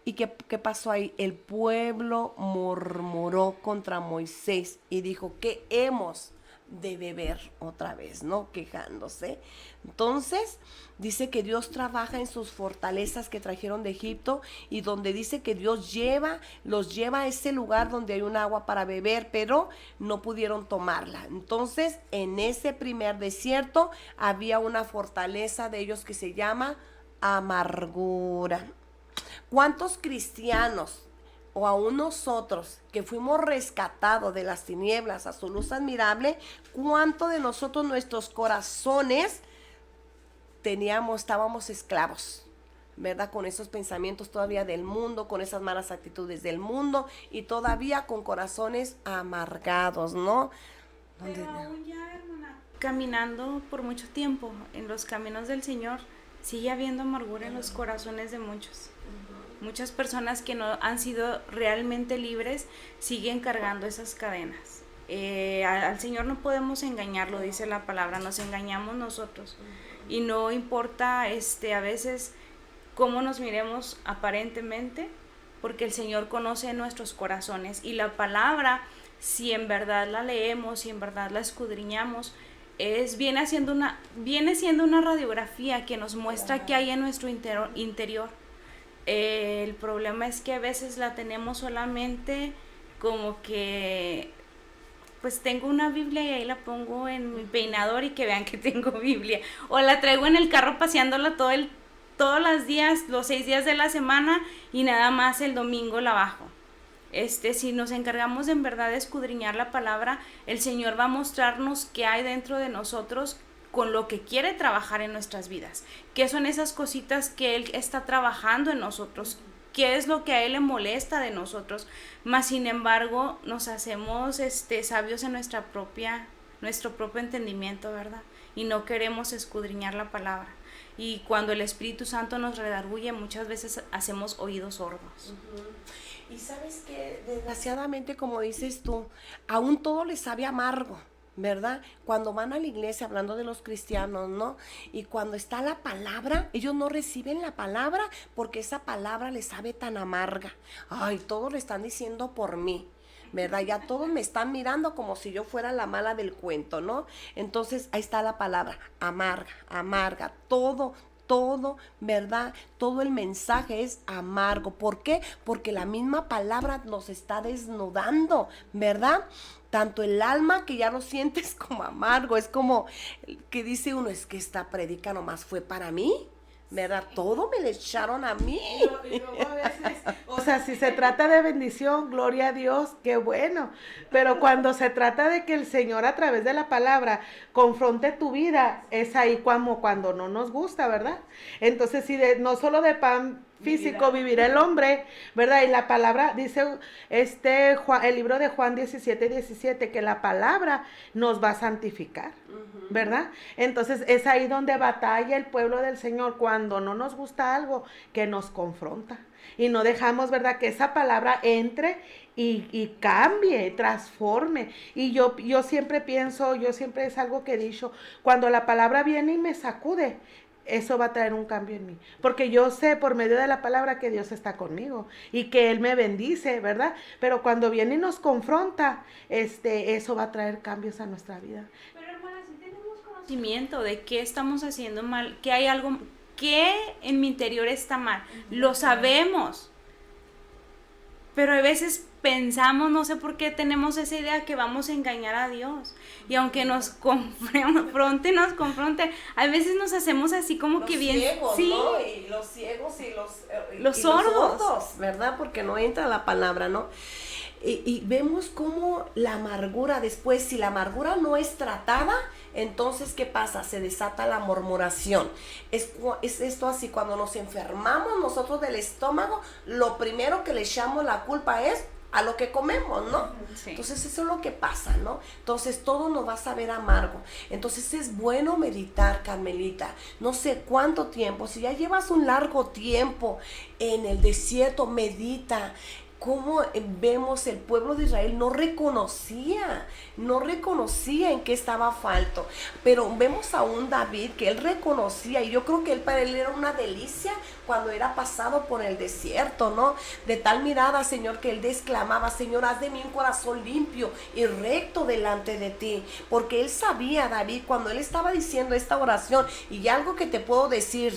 ¿Y qué pasó ahí? El pueblo murmuró contra Moisés y dijo, ¿qué hemos de beber otra vez, no? Quejándose. Entonces dice que Dios trabaja en sus fortalezas que trajeron de Egipto, y donde dice que Dios los lleva a ese lugar donde hay un agua para beber, pero no pudieron tomarla. Entonces, en ese primer desierto había una fortaleza de ellos que se llama amargura. ¿Cuántos cristianos, o aún nosotros, que fuimos rescatados de las tinieblas a su luz admirable, cuánto de nosotros, nuestros corazones, estábamos esclavos, ¿verdad? Con esos pensamientos todavía del mundo, con esas malas actitudes del mundo, y todavía con corazones amargados, ¿no? Pero aún ya, hermana, caminando por mucho tiempo en los caminos del Señor, sigue habiendo amargura en los corazones de muchos. Muchas personas que no han sido realmente libres siguen cargando esas cadenas. Al Señor no podemos engañarlo, dice la palabra, nos engañamos nosotros. Y no importa a veces cómo nos miremos aparentemente, porque el Señor conoce nuestros corazones. Y la palabra, si en verdad la leemos, si en verdad la escudriñamos, viene siendo una radiografía que nos muestra qué hay en nuestro interior. El problema es que a veces la tenemos solamente como que, pues tengo una Biblia y ahí la pongo en mi peinador y que vean que tengo Biblia, o la traigo en el carro paseándola todos los días, los 6 días de la semana, y nada más el domingo la bajo. Si nos encargamos de en verdad de escudriñar la palabra, el Señor va a mostrarnos qué hay dentro de nosotros, con lo que quiere trabajar en nuestras vidas, qué son esas cositas que Él está trabajando en nosotros, qué es lo que a Él le molesta de nosotros, mas sin embargo nos hacemos sabios en nuestro propio entendimiento, ¿verdad? Y no queremos escudriñar la palabra. Y cuando el Espíritu Santo nos redarguye, muchas veces hacemos oídos sordos. Y sabes que desgraciadamente, como dices tú, aún todo les sabe amargo, ¿verdad? Cuando van a la iglesia, hablando de los cristianos, ¿no? Y cuando está la palabra, ellos no reciben la palabra porque esa palabra les sabe tan amarga. Ay, todos le están diciendo por mí, ¿verdad? Ya todos me están mirando como si yo fuera la mala del cuento, ¿no? Entonces ahí está la palabra, amarga, amarga, todo, ¿verdad? Todo el mensaje es amargo. ¿Por qué? Porque la misma palabra nos está desnudando, ¿verdad? Tanto el alma, que ya lo sientes como amargo, es como que dice uno, es que esta predica nomás fue para mí, ¿verdad? Todo me le echaron a mí. Y luego a veces, o sea, si se trata de bendición, gloria a Dios, qué bueno. Pero cuando se trata de que el Señor a través de la palabra confronte tu vida, es ahí como cuando no nos gusta, ¿verdad? Entonces, si no solo de pan físico vivirá el hombre, ¿verdad? Y la palabra dice el libro de Juan 17:17, que la palabra nos va a santificar, ¿verdad? Entonces es ahí donde batalla el pueblo del Señor, cuando no nos gusta algo, que nos confronta y no dejamos, ¿verdad?, que esa palabra entre y cambie, transforme. Y yo siempre pienso, yo siempre es algo que he dicho, cuando la palabra viene y me sacude, eso va a traer un cambio en mí, porque yo sé por medio de la palabra que Dios está conmigo y que Él me bendice, ¿verdad? Pero cuando viene y nos confronta, eso va a traer cambios a nuestra vida. Pero hermana, si tenemos conocimiento de qué estamos haciendo mal, que hay algo que en mi interior está mal, lo sabemos, pero a veces pensamos, no sé por qué tenemos esa idea que vamos a engañar a Dios. Y aunque nos confronte, a veces nos hacemos así como los que bien... ciegos, sí, ¿no? Y los ciegos y los sordos, ¿verdad? Porque no entra la palabra, ¿no? Y vemos cómo la amargura después, si la amargura no es tratada, entonces, ¿qué pasa? Se desata la murmuración. Es esto así, cuando nos enfermamos nosotros del estómago, lo primero que le echamos la culpa es a lo que comemos, ¿no? Sí. Entonces eso es lo que pasa, ¿no? Entonces todo nos va a saber amargo. Entonces es bueno meditar, Carmelita, no sé cuánto tiempo, si ya llevas un largo tiempo en el desierto, medita. Cómo vemos el pueblo de Israel no reconocía en qué estaba falto, pero vemos a un David que él reconocía, y yo creo que para él era una delicia cuando era pasado por el desierto, ¿no? De tal mirada, Señor, que él exclamaba, Señor, haz de mí un corazón limpio y recto delante de ti, porque él sabía, David, cuando él estaba diciendo esta oración, y algo que te puedo decir,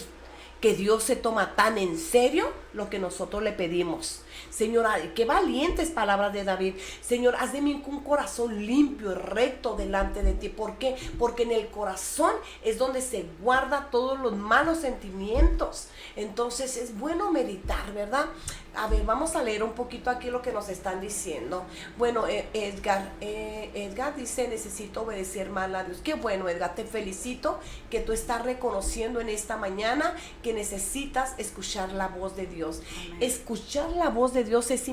que Dios se toma tan en serio lo que nosotros le pedimos. Señor, qué valientes palabras de David. Señor, haz de mí un corazón limpio y recto delante de ti. ¿Por qué? Porque en el corazón es donde se guarda todos los malos sentimientos. Entonces es bueno meditar, ¿verdad? A ver, vamos a leer un poquito aquí lo que nos están diciendo. Bueno, Edgar dice, necesito obedecer más a Dios. Qué bueno, Edgar, te felicito que tú estás reconociendo en esta mañana que necesitas escuchar la voz de Dios. Amén. Escuchar la voz de Dios es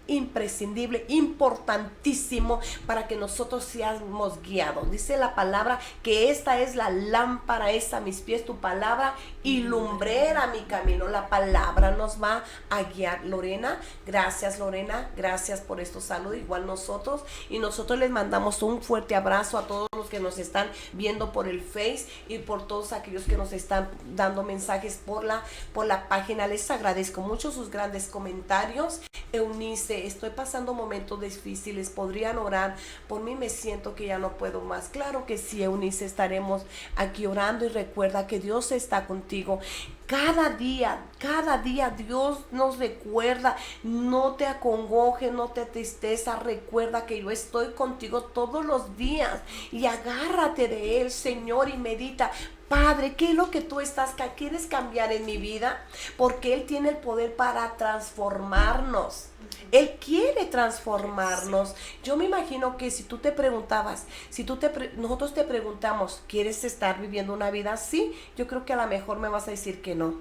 imprescindible, importantísimo para que nosotros seamos guiados. Dice la palabra que esta es la lámpara, es a mis pies tu palabra y lumbrera mi camino. La palabra nos va a guiar. Lorena, gracias por estos saludos, igual nosotros, y nosotros les mandamos un fuerte abrazo a todos los que nos están viendo por el Face y por todos aquellos que nos están dando mensajes por la página. Les agradezco mucho sus grandes comentarios. Eunice, estoy pasando momentos difíciles, ¿podrían orar por mí? Me siento que ya no puedo más. Claro que sí, Eunice, estaremos aquí orando, y recuerda que Dios está contigo. Cada día Dios nos recuerda, no te acongojes, no te tristeza, recuerda que yo estoy contigo todos los días, y agárrate de Él, Señor, y medita. Padre, ¿qué es lo que tú quieres cambiar en mi vida? Porque Él tiene el poder para transformarnos. Él quiere transformarnos. Yo me imagino que si tú te preguntabas, nosotros te preguntamos, ¿quieres estar viviendo una vida así? Yo creo que a lo mejor me vas a decir que no.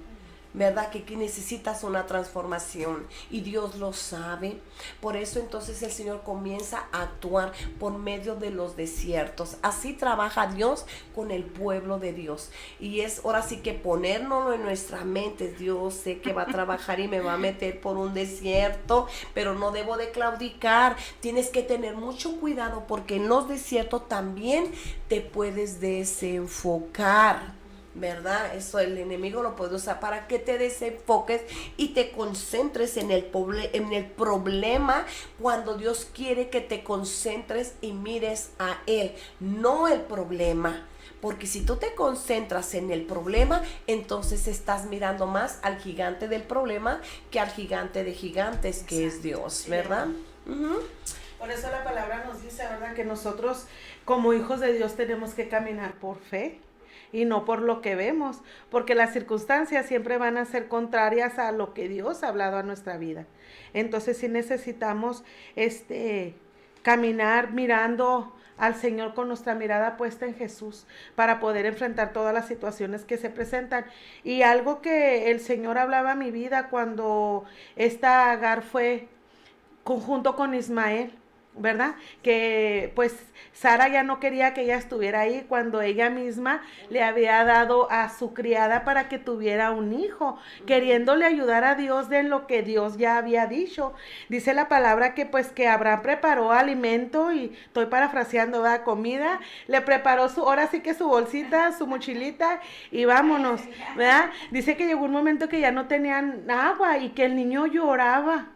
¿verdad? Que necesitas una transformación y Dios lo sabe. Por eso entonces el Señor comienza a actuar por medio de los desiertos. Así trabaja Dios con el pueblo de Dios. Y es ahora sí que ponérnoslo en nuestra mente. Dios sé que va a trabajar y me va a meter por un desierto, pero no debo de claudicar. Tienes que tener mucho cuidado porque en los desiertos también te puedes desenfocar, ¿verdad? Eso el enemigo lo puede usar para que te desenfoques y te concentres en el problema, cuando Dios quiere que te concentres y mires a Él, no el problema. Porque si tú te concentras en el problema, entonces estás mirando más al gigante del problema que al gigante de gigantes, que es Dios, ¿verdad? Por eso la palabra nos dice, ¿verdad?, que nosotros como hijos de Dios tenemos que caminar por fe y no por lo que vemos, porque las circunstancias siempre van a ser contrarias a lo que Dios ha hablado a nuestra vida. Entonces sí necesitamos caminar mirando al Señor con nuestra mirada puesta en Jesús para poder enfrentar todas las situaciones que se presentan. Y algo que el Señor hablaba a mi vida cuando esta Agar fue junto con Ismael, ¿verdad? Que pues Sara ya no quería que ella estuviera ahí cuando ella misma le había dado a su criada para que tuviera un hijo, queriéndole ayudar a Dios de lo que Dios ya había dicho. Dice la palabra que pues que Abraham preparó alimento, y estoy parafraseando, ¿verdad?, comida, le preparó ahora sí que su bolsita, su mochilita, y vámonos, ¿verdad? Dice que llegó un momento que ya no tenían agua y que el niño lloraba.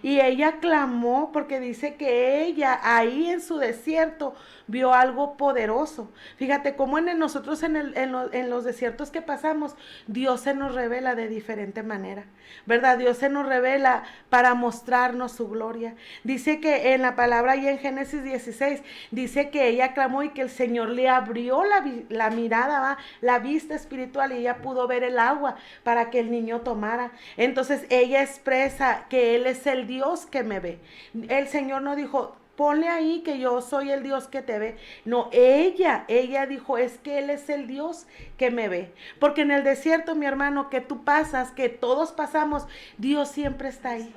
Y ella clamó porque dice que ella ahí en su desierto vio algo poderoso. Fíjate cómo nosotros en los desiertos que pasamos, Dios se nos revela de diferente manera, ¿verdad? Dios se nos revela para mostrarnos su gloria. Dice que en la palabra y en Génesis 16, dice que ella clamó y que el Señor le abrió la mirada, ¿va?, la vista espiritual, y ella pudo ver el agua para que el niño tomara. Entonces ella expresa que Él es el Dios que me ve. El Señor no dijo, ponle ahí que yo soy el Dios que te ve. No, ella dijo, es que Él es el Dios que me ve. Porque en el desierto, mi hermano, que tú pasas, que todos pasamos, Dios siempre está ahí.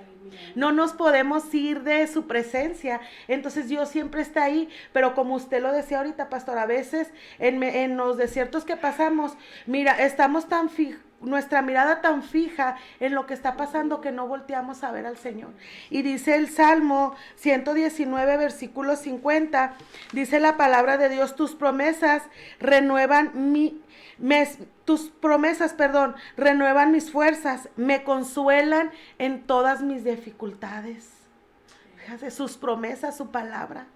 No nos podemos ir de su presencia. Entonces Dios siempre está ahí. Pero como usted lo decía ahorita, pastor, a veces en los desiertos que pasamos, mira, estamos tan nuestra mirada tan fija en lo que está pasando que no volteamos a ver al Señor. Y dice el Salmo 119, versículo 50, dice la palabra de Dios, tus promesas renuevan renuevan mis fuerzas, me consuelan en todas mis dificultades. Fíjate, sus promesas, su palabra.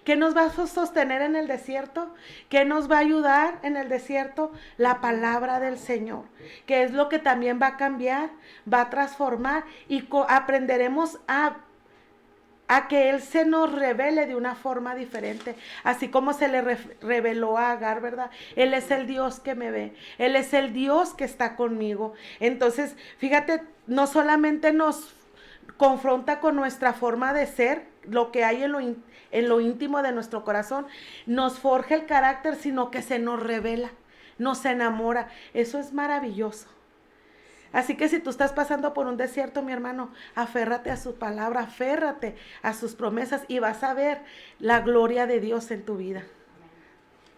¿Qué nos va a sostener en el desierto? ¿Qué nos va a ayudar en el desierto? La palabra del Señor, que es lo que también va a cambiar, va a transformar, y aprenderemos a que Él se nos revele de una forma diferente, así como se le reveló a Agar, ¿verdad? Él es el Dios que me ve, Él es el Dios que está conmigo. Entonces, fíjate, no solamente nos confronta con nuestra forma de ser, lo que hay en lo íntimo de nuestro corazón, nos forja el carácter, sino que se nos revela, nos enamora. Eso es maravilloso. Así que si tú estás pasando por un desierto, mi hermano, aférrate a su palabra, aférrate a sus promesas, y vas a ver la gloria de Dios en tu vida.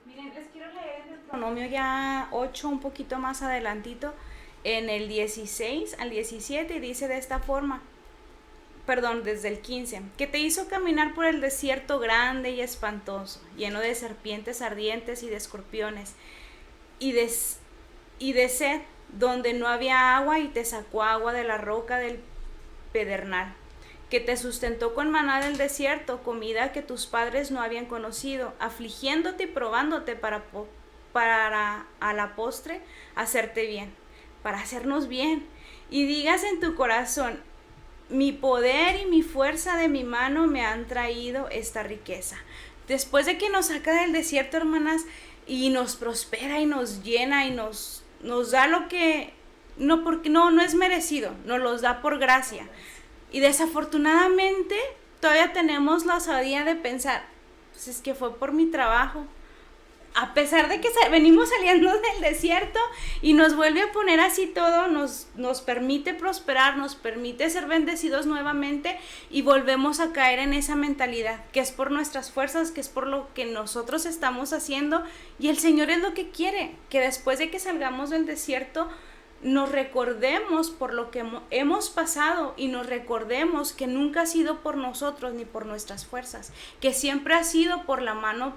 Miren, les quiero leer en Deuteronomio ya 8, un poquito más adelantito, en el 16 al 17, y dice de esta forma, desde el 15, que te hizo caminar por el desierto grande y espantoso, lleno de serpientes ardientes y de escorpiones, y de sed, donde no había agua, y te sacó agua de la roca del pedernal, que te sustentó con maná del desierto, comida que tus padres no habían conocido, afligiéndote y probándote para a la postre hacerte bien, para hacernos bien, y digas en tu corazón, mi poder y mi fuerza de mi mano me han traído esta riqueza. Después de que nos saca del desierto, hermanas, y nos prospera y nos llena y nos da lo que no es merecido, nos los da por gracia. Y desafortunadamente todavía tenemos la osadía de pensar, pues es que fue por mi trabajo. a pesar de que venimos saliendo del desierto y nos vuelve a poner así todo, nos permite prosperar, nos permite ser bendecidos nuevamente y volvemos a caer en esa mentalidad que es por nuestras fuerzas, que es por lo que nosotros estamos haciendo, y el Señor es lo que quiere, que después de que salgamos del desierto nos recordemos por lo que hemos pasado y nos recordemos que nunca ha sido por nosotros ni por nuestras fuerzas, que siempre ha sido por la mano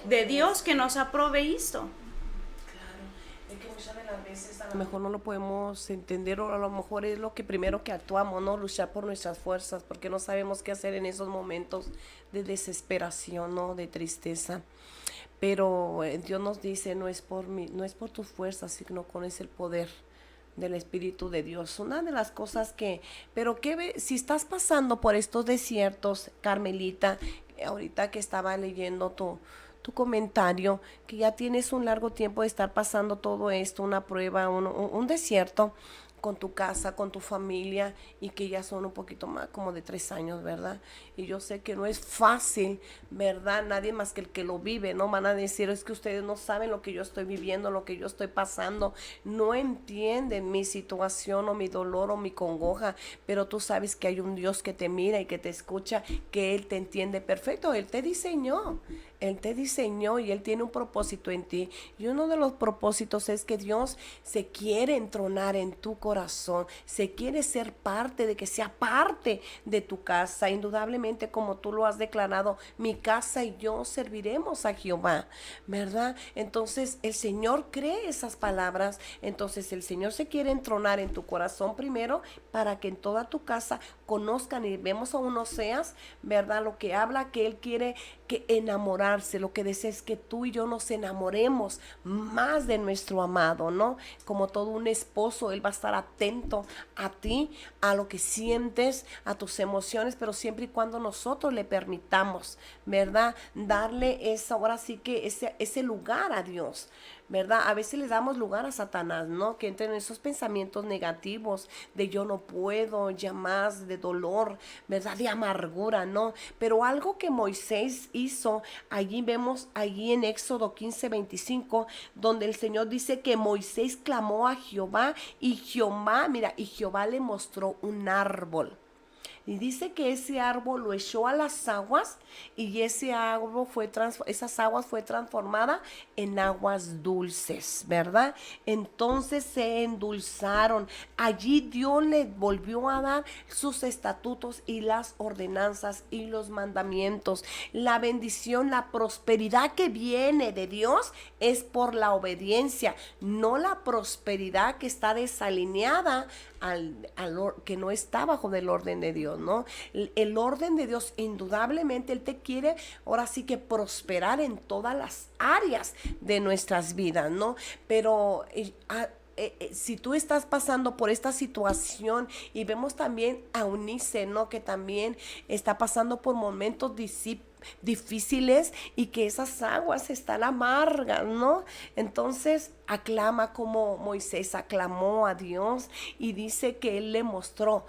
de Dios que nos ha proveído. Claro, es que muchas de las veces a lo mejor no lo podemos entender, o a lo mejor es lo que primero que actuamos, ¿no? Luchar por nuestras fuerzas, porque no sabemos qué hacer en esos momentos de desesperación, ¿no? De tristeza. Pero Dios nos dice, no es por tus fuerzas, sino con ese el poder del Espíritu de Dios. Una de las cosas si estás pasando por estos desiertos, Carmelita, ahorita que estaba leyendo tu comentario, que ya tienes un largo tiempo de estar pasando todo esto, una prueba, un desierto con tu casa, con tu familia, y que ya son un poquito más como de 3 años, ¿verdad? Y yo sé que no es fácil, ¿verdad? Nadie más que el que lo vive, ¿no? Van a decir, es que ustedes no saben lo que yo estoy viviendo, lo que yo estoy pasando, no entienden mi situación o mi dolor o mi congoja, pero tú sabes que hay un Dios que te mira y que te escucha, que Él te entiende perfecto. Él te diseñó y Él tiene un propósito en ti, y uno de los propósitos es que Dios se quiere entronar en tu corazón, se quiere ser parte, de que sea parte de tu casa. Indudablemente, como tú lo has declarado, mi casa y yo serviremos a Jehová, ¿verdad? Entonces el Señor cree esas palabras. Entonces el Señor se quiere entronar en tu corazón primero, para que en toda tu casa conozcan, y vemos a un Oseas, ¿verdad? Lo que habla, que Él quiere que enamorarse, lo que desea es que tú y yo nos enamoremos más de nuestro amado, ¿no? Como todo un esposo, Él va a estar atento a ti, a lo que sientes, a tus emociones, pero siempre y cuando nosotros le permitamos, ¿verdad? Darle ahora sí que ese lugar a Dios, ¿verdad? A veces le damos lugar a Satanás, ¿no? Que entren esos pensamientos negativos de yo no puedo, ya más, de dolor, ¿verdad? De amargura, ¿no? Pero algo que Moisés hizo, allí vemos, allí en Éxodo 15:25, donde el Señor dice que Moisés clamó a Jehová, y Jehová le mostró un árbol. Y dice que ese árbol lo echó a las aguas, y esas aguas fue transformada en aguas dulces, ¿verdad? Entonces se endulzaron. Allí Dios le volvió a dar sus estatutos y las ordenanzas y los mandamientos. La bendición, la prosperidad que viene de Dios es por la obediencia, no la prosperidad que está desalineada que no está bajo del orden de Dios, ¿no? El orden de Dios, indudablemente, Él te quiere ahora sí que prosperar en todas las áreas de nuestras vidas, ¿no? Pero si tú estás pasando por esta situación, y vemos también a Eunice, ¿no? Que también está pasando por momentos difíciles, y que esas aguas están amargas, ¿no? Entonces aclama como Moisés aclamó a Dios, y dice que Él le mostró.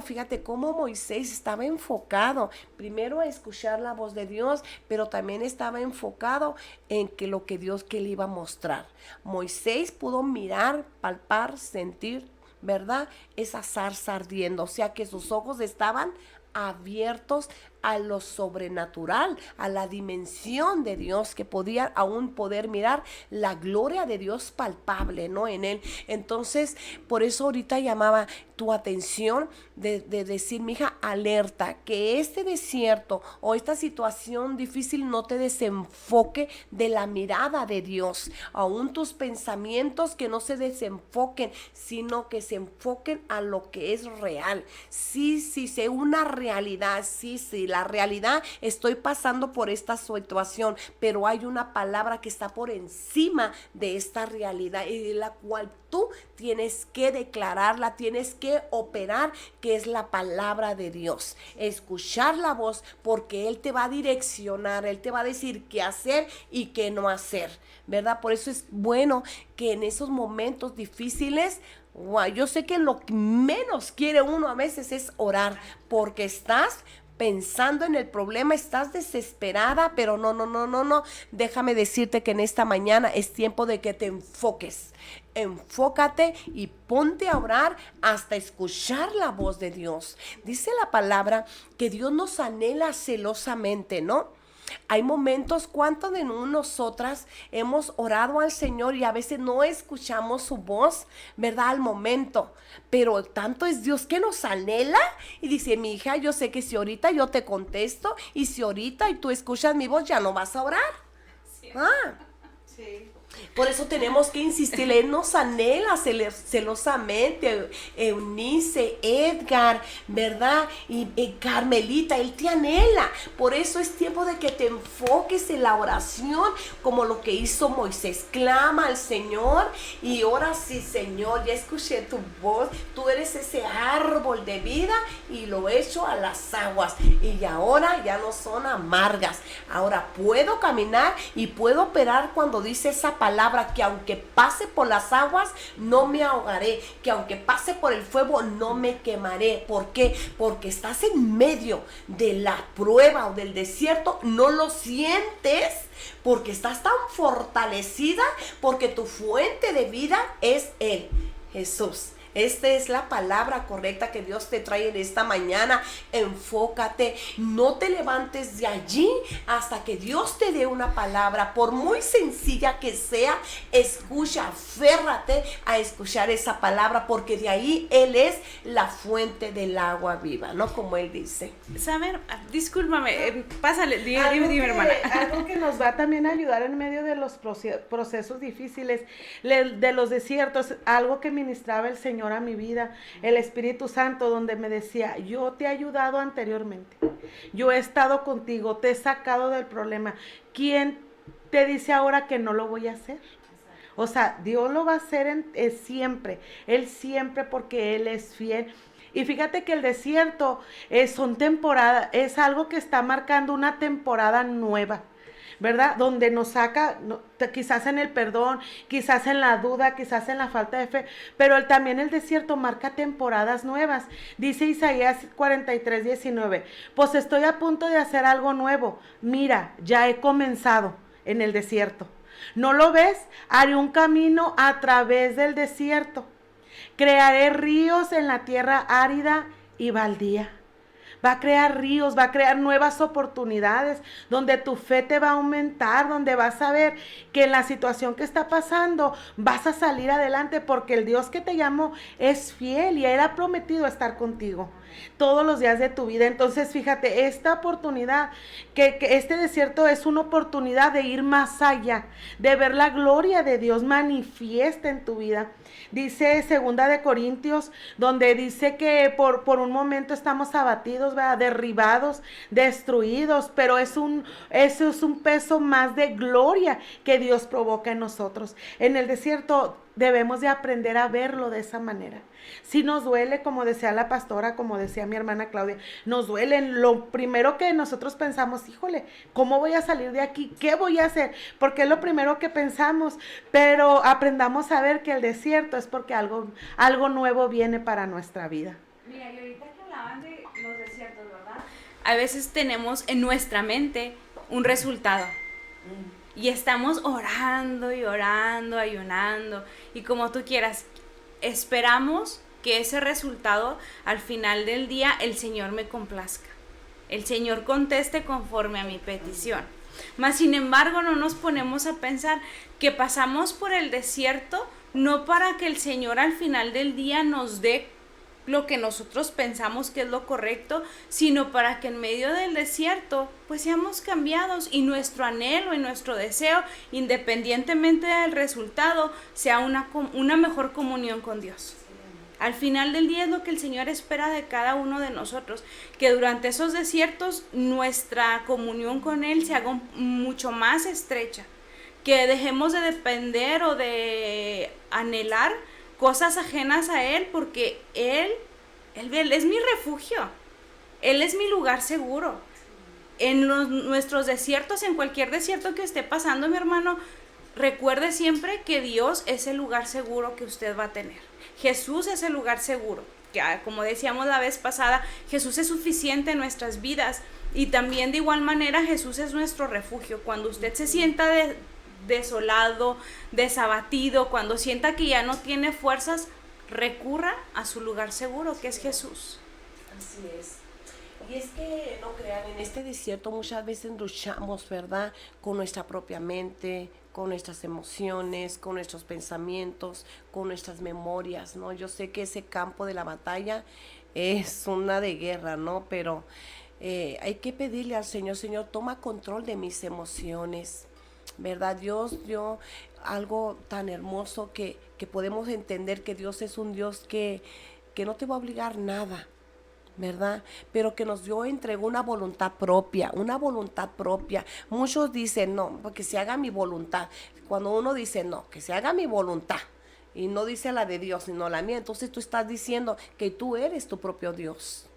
Fíjate cómo Moisés estaba enfocado primero a escuchar la voz de Dios, pero también estaba enfocado en que lo que Dios que le iba a mostrar. Moisés pudo mirar, palpar, sentir, ¿verdad? Esa zarza ardiendo, o sea que sus ojos estaban abiertos a lo sobrenatural, a la dimensión de Dios, que podía aún poder mirar la gloria de Dios palpable, ¿no? En él. Entonces, por eso ahorita llamaba tu atención de decir, mija, alerta, que este desierto o esta situación difícil no te desenfoque de la mirada de Dios. Aún tus pensamientos que no se desenfoquen, sino que se enfoquen a lo que es real. Sí, sé una realidad, sí, la realidad, estoy pasando por esta situación, pero hay una palabra que está por encima de esta realidad, y de la cual tú tienes que declararla, tienes que operar, que es la palabra de Dios. Escuchar la voz, porque Él te va a direccionar, Él te va a decir qué hacer y qué no hacer, ¿verdad? Por eso es bueno que en esos momentos difíciles, yo sé que lo que menos quiere uno a veces es orar, porque estás pensando en el problema, estás desesperada, pero no. Déjame decirte que en esta mañana es tiempo de que te enfoques. Enfócate y ponte a orar hasta escuchar la voz de Dios. Dice la palabra que Dios nos anhela celosamente, ¿no? Hay momentos, ¿cuántos de nosotras hemos orado al Señor y a veces no escuchamos su voz, verdad, al momento? Pero tanto es Dios que nos anhela y dice, mi hija, yo sé que si ahorita yo te contesto y si ahorita y tú escuchas mi voz, ya no vas a orar. Sí. Sí. Por eso tenemos que insistir, Él nos anhela celosamente, Eunice, Edgar, ¿verdad? Y Carmelita, Él te anhela. Por eso es tiempo de que te enfoques en la oración, como lo que hizo Moisés. Clama al Señor y ora, sí, Señor, ya escuché tu voz, tú eres ese árbol de vida y lo echo a las aguas. Y ahora ya no son amargas. Ahora puedo caminar y puedo operar cuando dice esa palabra, que aunque pase por las aguas no me ahogaré, que aunque pase por el fuego no me quemaré. ¿Por qué? Porque estás en medio de la prueba o del desierto, no lo sientes porque estás tan fortalecida, porque tu fuente de vida es Él, Jesús. Esta es la palabra correcta que Dios te trae en esta mañana. Enfócate, no te levantes de allí hasta que Dios te dé una palabra. Por muy sencilla que sea, escucha, aférrate a escuchar esa palabra, porque de ahí Él es la fuente del agua viva, ¿no? Como Él dice. ¿Saben? Discúlpame, pásale, dime, hermana. Algo que nos va también a ayudar en medio de los procesos difíciles, de los desiertos, algo que ministraba el Señor a mi vida, el Espíritu Santo, donde me decía, yo te he ayudado anteriormente, yo he estado contigo, te he sacado del problema. ¿Quién te dice ahora que no lo voy a hacer? O sea, Dios lo va a hacer siempre, Él siempre, porque Él es fiel. Y fíjate que el desierto son temporadas, es algo que está marcando una temporada nueva, ¿verdad? Donde nos saca, quizás en el perdón, quizás en la duda, quizás en la falta de fe, pero también el desierto marca temporadas nuevas. Dice Isaías 43:19, pues estoy a punto de hacer algo nuevo, mira, ya he comenzado en el desierto. ¿No lo ves? Haré un camino a través del desierto, crearé ríos en la tierra árida y baldía. Va a crear ríos, va a crear nuevas oportunidades, donde tu fe te va a aumentar, donde vas a ver que en la situación que está pasando vas a salir adelante, porque el Dios que te llamó es fiel y Él ha prometido estar contigo todos los días de tu vida. Entonces fíjate, esta oportunidad, que este desierto es una oportunidad de ir más allá, de ver la gloria de Dios manifiesta en tu vida. Dice 2 de Corintios, donde dice que por un momento estamos abatidos, ¿verdad? Derribados, destruidos, pero eso es un peso más de gloria que Dios provoca en nosotros. En el desierto debemos de aprender a verlo de esa manera. Si nos duele, como decía la pastora, como decía mi hermana Claudia, nos duele. Lo primero que nosotros pensamos, híjole, ¿cómo voy a salir de aquí? ¿Qué voy a hacer? Porque es lo primero que pensamos, pero aprendamos a ver que el desierto es porque algo nuevo viene para nuestra vida. Mira, y ahorita que hablaban de los desiertos, ¿verdad? A veces tenemos en nuestra mente un resultado. Y estamos orando y orando, ayunando, y como tú quieras, esperamos que ese resultado al final del día el Señor me complazca, el Señor conteste conforme a mi petición. Mas sin embargo no nos ponemos a pensar que pasamos por el desierto no para que el Señor al final del día nos dé lo que nosotros pensamos que es lo correcto, sino para que en medio del desierto pues seamos cambiados y nuestro anhelo y nuestro deseo, independientemente del resultado, sea una mejor comunión con Dios. Al final del día es lo que el Señor espera de cada uno de nosotros, que durante esos desiertos nuestra comunión con Él se haga mucho más estrecha, que dejemos de depender o de anhelar cosas ajenas a Él, porque Él es mi refugio, Él es mi lugar seguro. En nuestros desiertos, en cualquier desierto que esté pasando, mi hermano, recuerde siempre que Dios es el lugar seguro que usted va a tener. Jesús es el lugar seguro. como decíamos la vez pasada, Jesús es suficiente en nuestras vidas. Y también de igual manera Jesús es nuestro refugio. Cuando usted se sienta desolado, desabatido, cuando sienta que ya no tiene fuerzas, recurra a su lugar seguro, que es Jesús. Así es. Y es que, no crean, en este desierto muchas veces luchamos, ¿verdad? Con nuestra propia mente, con nuestras emociones, con nuestros pensamientos, con nuestras memorias, ¿no? Yo sé que ese campo de la batalla es una de guerra, ¿no? Pero hay que pedirle al Señor, Señor, toma control de mis emociones, ¿verdad? Dios dio algo tan hermoso que podemos entender que Dios es un Dios que no te va a obligar nada, ¿verdad? Pero que nos dio, entregó una voluntad propia, una voluntad propia. Muchos dicen, no, porque se haga mi voluntad. Cuando uno dice, no, que se haga mi voluntad, y no dice la de Dios, sino la mía, entonces tú estás diciendo que tú eres tu propio Dios,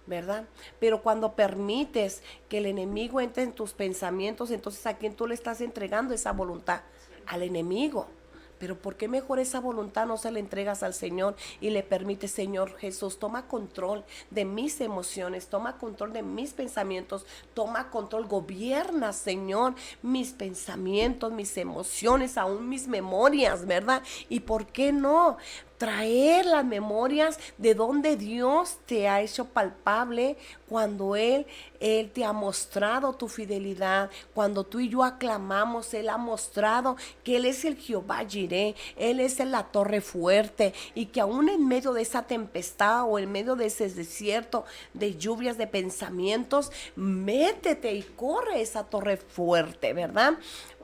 ¿verdad? Pero cuando permites que el enemigo entre en tus pensamientos, entonces ¿a quién tú le estás entregando esa voluntad? Al enemigo. Pero ¿por qué mejor esa voluntad no se la entregas al Señor y le permites, Señor Jesús, toma control de mis emociones, toma control de mis pensamientos, toma control, gobierna, Señor, mis pensamientos, mis emociones, aún mis memorias, ¿verdad? ¿Y por qué no traer las memorias de donde Dios te ha hecho palpable cuando Él te ha mostrado tu fidelidad? Cuando tú y yo aclamamos, Él ha mostrado que Él es el Jehová Jireh, Él es la torre fuerte, y que aún en medio de esa tempestad o en medio de ese desierto de lluvias de pensamientos, métete y corre esa torre fuerte, ¿verdad?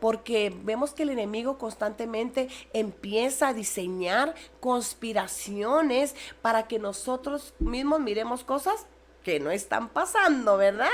Porque vemos que el enemigo constantemente empieza a diseñar conspiraciones para que nosotros mismos miremos cosas que no están pasando, ¿verdad?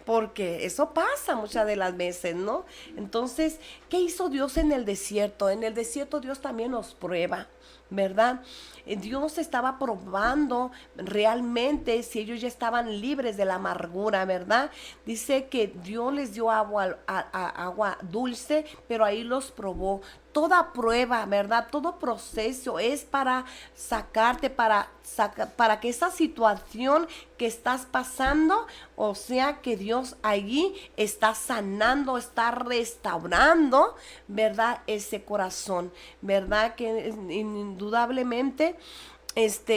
Porque eso pasa muchas de las veces, ¿no? Entonces, ¿qué hizo Dios en el desierto? En el desierto Dios también nos prueba, ¿verdad? Dios estaba probando realmente si ellos ya estaban libres de la amargura, ¿verdad? Dice que Dios les dio agua dulce, pero ahí los probó. Toda prueba, ¿verdad? Todo proceso es para sacarte, para que esa situación que estás pasando, o sea, que Dios allí está sanando, está restaurando, ¿verdad? Ese corazón, ¿verdad? Que indudablemente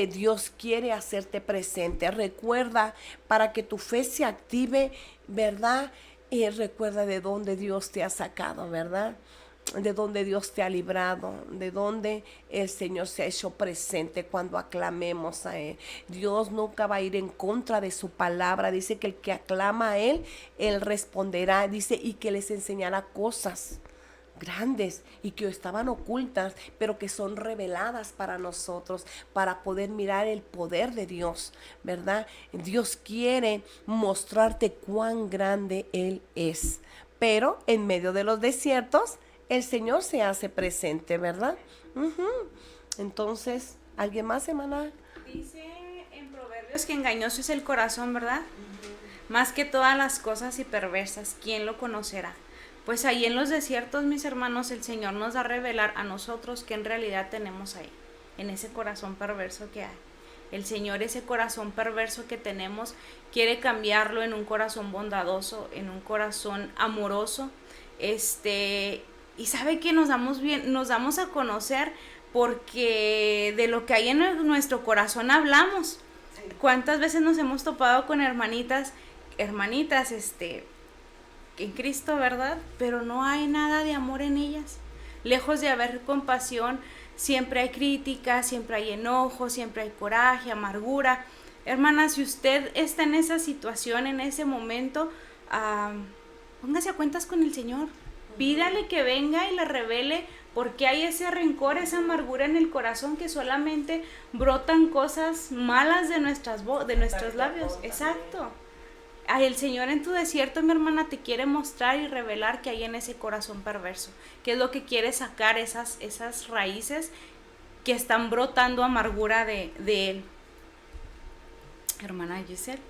Dios quiere hacerte presente. Recuerda, para que tu fe se active, ¿verdad? Y recuerda de dónde Dios te ha sacado, ¿verdad? De donde Dios te ha librado, de donde el Señor se ha hecho presente cuando aclamemos a Él. Dios nunca va a ir en contra de su palabra. Dice que el que aclama a Él, Él responderá. Dice, y que les enseñará cosas grandes y que estaban ocultas, pero que son reveladas para nosotros, para poder mirar el poder de Dios, ¿verdad? Dios quiere mostrarte cuán grande Él es, pero en medio de los desiertos, el Señor se hace presente, ¿verdad? Entonces, ¿alguien más, hermana? Dice en Proverbios que engañoso es el corazón, ¿verdad? Más que todas las cosas y perversas, ¿quién lo conocerá? Pues ahí en los desiertos, mis hermanos, el Señor nos da a revelar a nosotros qué en realidad tenemos ahí, en ese corazón perverso que hay. El Señor, ese corazón perverso que tenemos, quiere cambiarlo en un corazón bondadoso, en un corazón amoroso, y sabe que nos damos a conocer porque de lo que hay en nuestro corazón hablamos. ¿Cuántas veces nos hemos topado con hermanitas, en Cristo, ¿verdad? Pero no hay nada de amor en ellas. Lejos de haber compasión, siempre hay crítica, siempre hay enojo, siempre hay coraje, amargura. Hermana, si usted está en esa situación, en ese momento, póngase a cuentas con el Señor. Pídale que venga y le revele por qué hay ese rencor, esa amargura en el corazón, que solamente brotan cosas malas de nuestros labios. Exacto. El Señor en tu desierto, mi hermana, te quiere mostrar y revelar que hay en ese corazón perverso, que es lo que quiere sacar, esas raíces que están brotando amargura de Él. Hermana Giselle.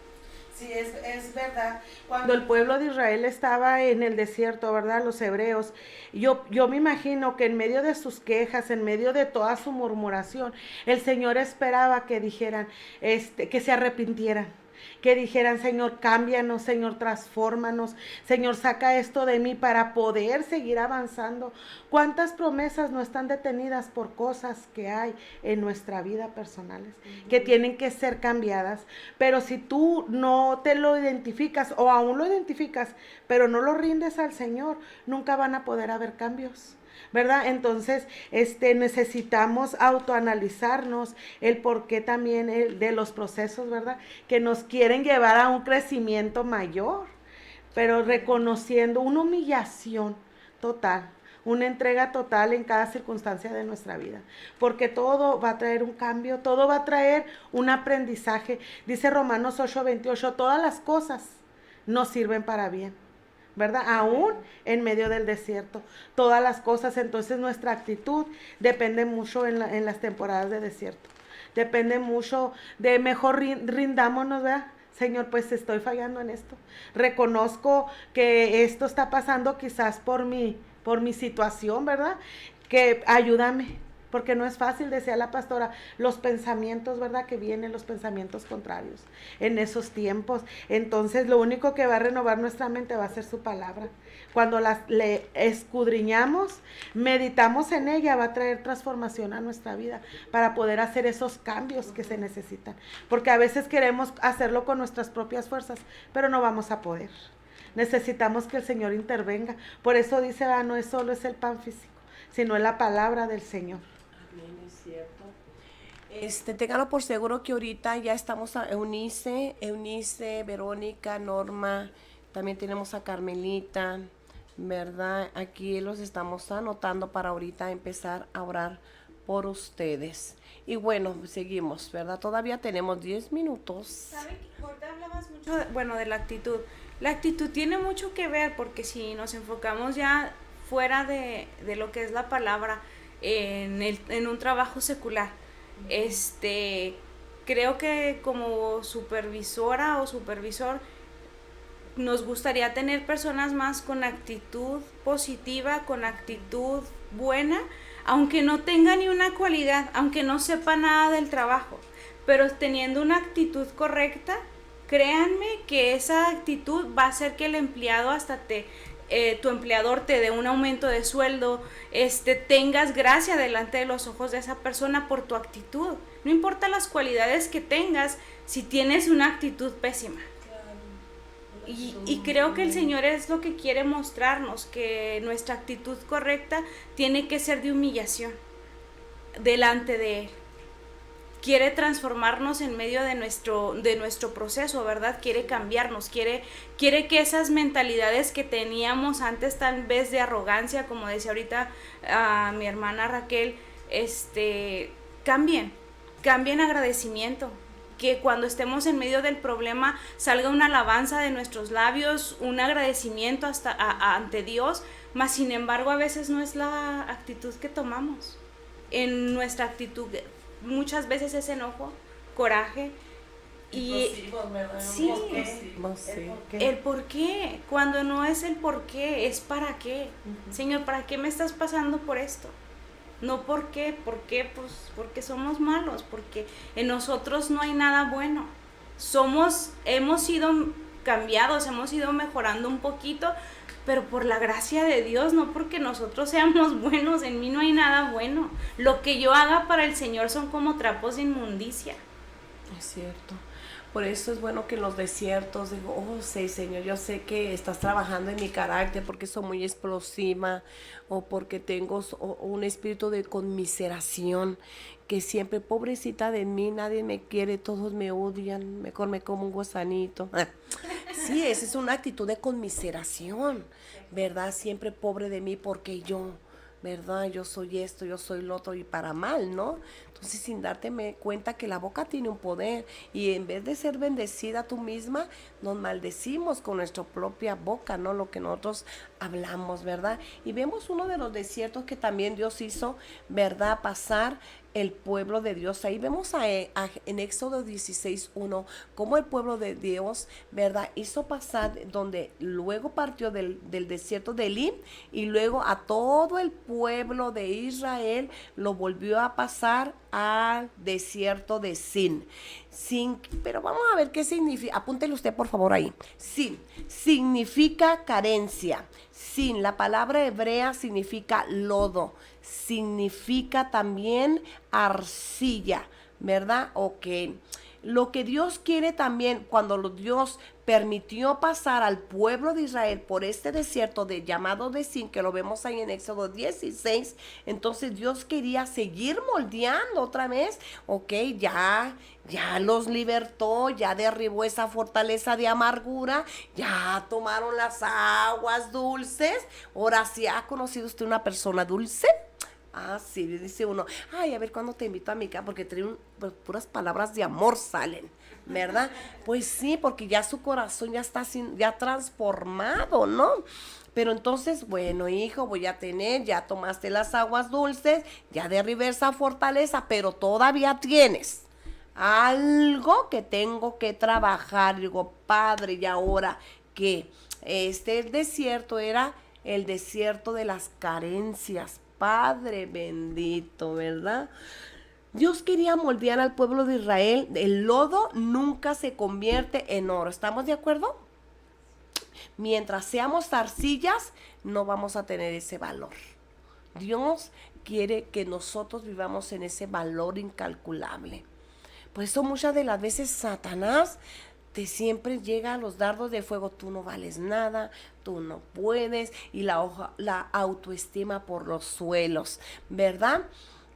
Sí, es verdad. Cuando el pueblo de Israel estaba en el desierto, ¿verdad? Los hebreos, yo me imagino que en medio de sus quejas, en medio de toda su murmuración, el Señor esperaba que dijeran, que se arrepintieran. Que dijeran, Señor, cámbianos, Señor, transfórmanos, Señor, saca esto de mí para poder seguir avanzando. ¿Cuántas promesas no están detenidas por cosas que hay en nuestra vida personales, que tienen que ser cambiadas? Pero si tú no te lo identificas, o aún lo identificas, pero no lo rindes al Señor, nunca van a poder haber cambios, ¿verdad? Entonces, necesitamos autoanalizarnos el porqué también de los procesos, ¿verdad? Que nos quieren llevar a un crecimiento mayor, pero reconociendo una humillación total, una entrega total en cada circunstancia de nuestra vida, porque todo va a traer un cambio, todo va a traer un aprendizaje. Dice Romanos 8:28, todas las cosas nos sirven para bien, ¿verdad? Aún en medio del desierto, todas las cosas. Entonces nuestra actitud depende mucho en las temporadas de desierto, depende mucho de mejor rindámonos, ¿verdad? Señor, pues estoy fallando en esto, reconozco que esto está pasando quizás por mi situación, ¿verdad? Que ayúdame, porque no es fácil, decía la pastora, los pensamientos, ¿verdad? Que vienen los pensamientos contrarios en esos tiempos. Entonces lo único que va a renovar nuestra mente va a ser su palabra. Cuando le escudriñamos, meditamos en ella, va a traer transformación a nuestra vida para poder hacer esos cambios que se necesitan. Porque a veces queremos hacerlo con nuestras propias fuerzas, pero no vamos a poder. Necesitamos que el Señor intervenga. Por eso dice, no es solo es el pan físico, sino es la palabra del Señor. Amén, es cierto. Ténganlo por seguro que ahorita ya estamos a Eunice, Verónica, Norma, también tenemos a Carmelita, ¿verdad? Aquí los estamos anotando para ahorita empezar a orar por ustedes. Y bueno, seguimos, ¿verdad? Todavía tenemos 10 minutos. ¿Saben que ahorita hablabas mucho, de la actitud? La actitud tiene mucho que ver, porque si nos enfocamos ya fuera de lo que es la palabra, en un trabajo secular, creo que como supervisora o supervisor nos gustaría tener personas más con actitud positiva, con actitud buena, aunque no tenga ni una cualidad, aunque no sepa nada del trabajo, pero teniendo una actitud correcta, créanme que esa actitud va a hacer que el empleado tu empleador te dé un aumento de sueldo, tengas gracia delante de los ojos de esa persona por tu actitud. No importa las cualidades que tengas, si tienes una actitud pésima. Y creo que el Señor es lo que quiere mostrarnos, que nuestra actitud correcta tiene que ser de humillación delante de Él. Quiere transformarnos en medio de nuestro proceso, ¿verdad? Quiere cambiarnos, quiere que esas mentalidades que teníamos antes, tal vez de arrogancia, como decía ahorita mi hermana Raquel, cambien agradecimiento. Que cuando estemos en medio del problema salga una alabanza de nuestros labios, un agradecimiento ante Dios, mas sin embargo a veces no es la actitud que tomamos. En nuestra actitud muchas veces es enojo, coraje y sí, el por qué, cuando no es el por qué, es para qué. Señor, ¿para qué me estás pasando por esto? No por qué, pues porque somos malos, porque en nosotros no hay nada bueno. Hemos sido cambiados, hemos ido mejorando un poquito, pero por la gracia de Dios, no porque nosotros seamos buenos. En mí no hay nada bueno. Lo que yo haga para el Señor son como trapos de inmundicia. Es cierto. Por eso es bueno que en los desiertos digo, sí, Señor, yo sé que estás trabajando en mi carácter porque soy muy explosiva o porque tengo un espíritu de conmiseración, que siempre, pobrecita de mí, nadie me quiere, todos me odian, mejor me como un gusanito. Sí, esa es una actitud de conmiseración, ¿verdad? Siempre pobre de mí porque yo, ¿verdad? Yo soy esto, yo soy lo otro y para mal, ¿no? Entonces, sin darte cuenta que la boca tiene un poder y en vez de ser bendecida tú misma, nos maldecimos con nuestra propia boca, ¿no? Lo que nosotros hablamos, ¿verdad? Y vemos uno de los desiertos que también Dios hizo, ¿verdad? Pasar el pueblo de Dios. Ahí vemos en Éxodo 16:1 cómo el pueblo de Dios, ¿verdad?, hizo pasar, donde luego partió del desierto de Elim, y luego a todo el pueblo de Israel lo volvió a pasar al desierto de Sin. Pero vamos a ver qué significa. Apúntele usted por favor ahí. Sin significa carencia. Sin, la palabra hebrea significa lodo, significa también arcilla, ¿verdad? Ok. Lo que Dios quiere también, cuando Dios permitió pasar al pueblo de Israel por este desierto llamado de Sin, que lo vemos ahí en Éxodo 16, entonces Dios quería seguir moldeando otra vez. Ok, ya los libertó, ya derribó esa fortaleza de amargura, ya tomaron las aguas dulces. Ahora sí, ¿ha conocido usted una persona dulce? Ah, sí, dice uno, ay, a ver cuándo te invito a mi casa, porque pues, puras palabras de amor salen, ¿verdad? Pues sí, porque ya su corazón ya está ya transformado, ¿no? Pero entonces, bueno, hijo, ya tomaste las aguas dulces, ya derribé esa fortaleza, pero todavía tienes algo que tengo que trabajar. Digo, Padre, y ahora que este desierto era el desierto de las carencias, Padre bendito, ¿verdad? Dios quería moldear al pueblo de Israel. El lodo nunca se convierte en oro. ¿Estamos de acuerdo? Mientras seamos arcillas, no vamos a tener ese valor. Dios quiere que nosotros vivamos en ese valor incalculable. Por eso muchas de las veces Satanás te siempre llega a los dardos de fuego. Tú no vales nada, tú no puedes, y la autoestima por los suelos, ¿verdad?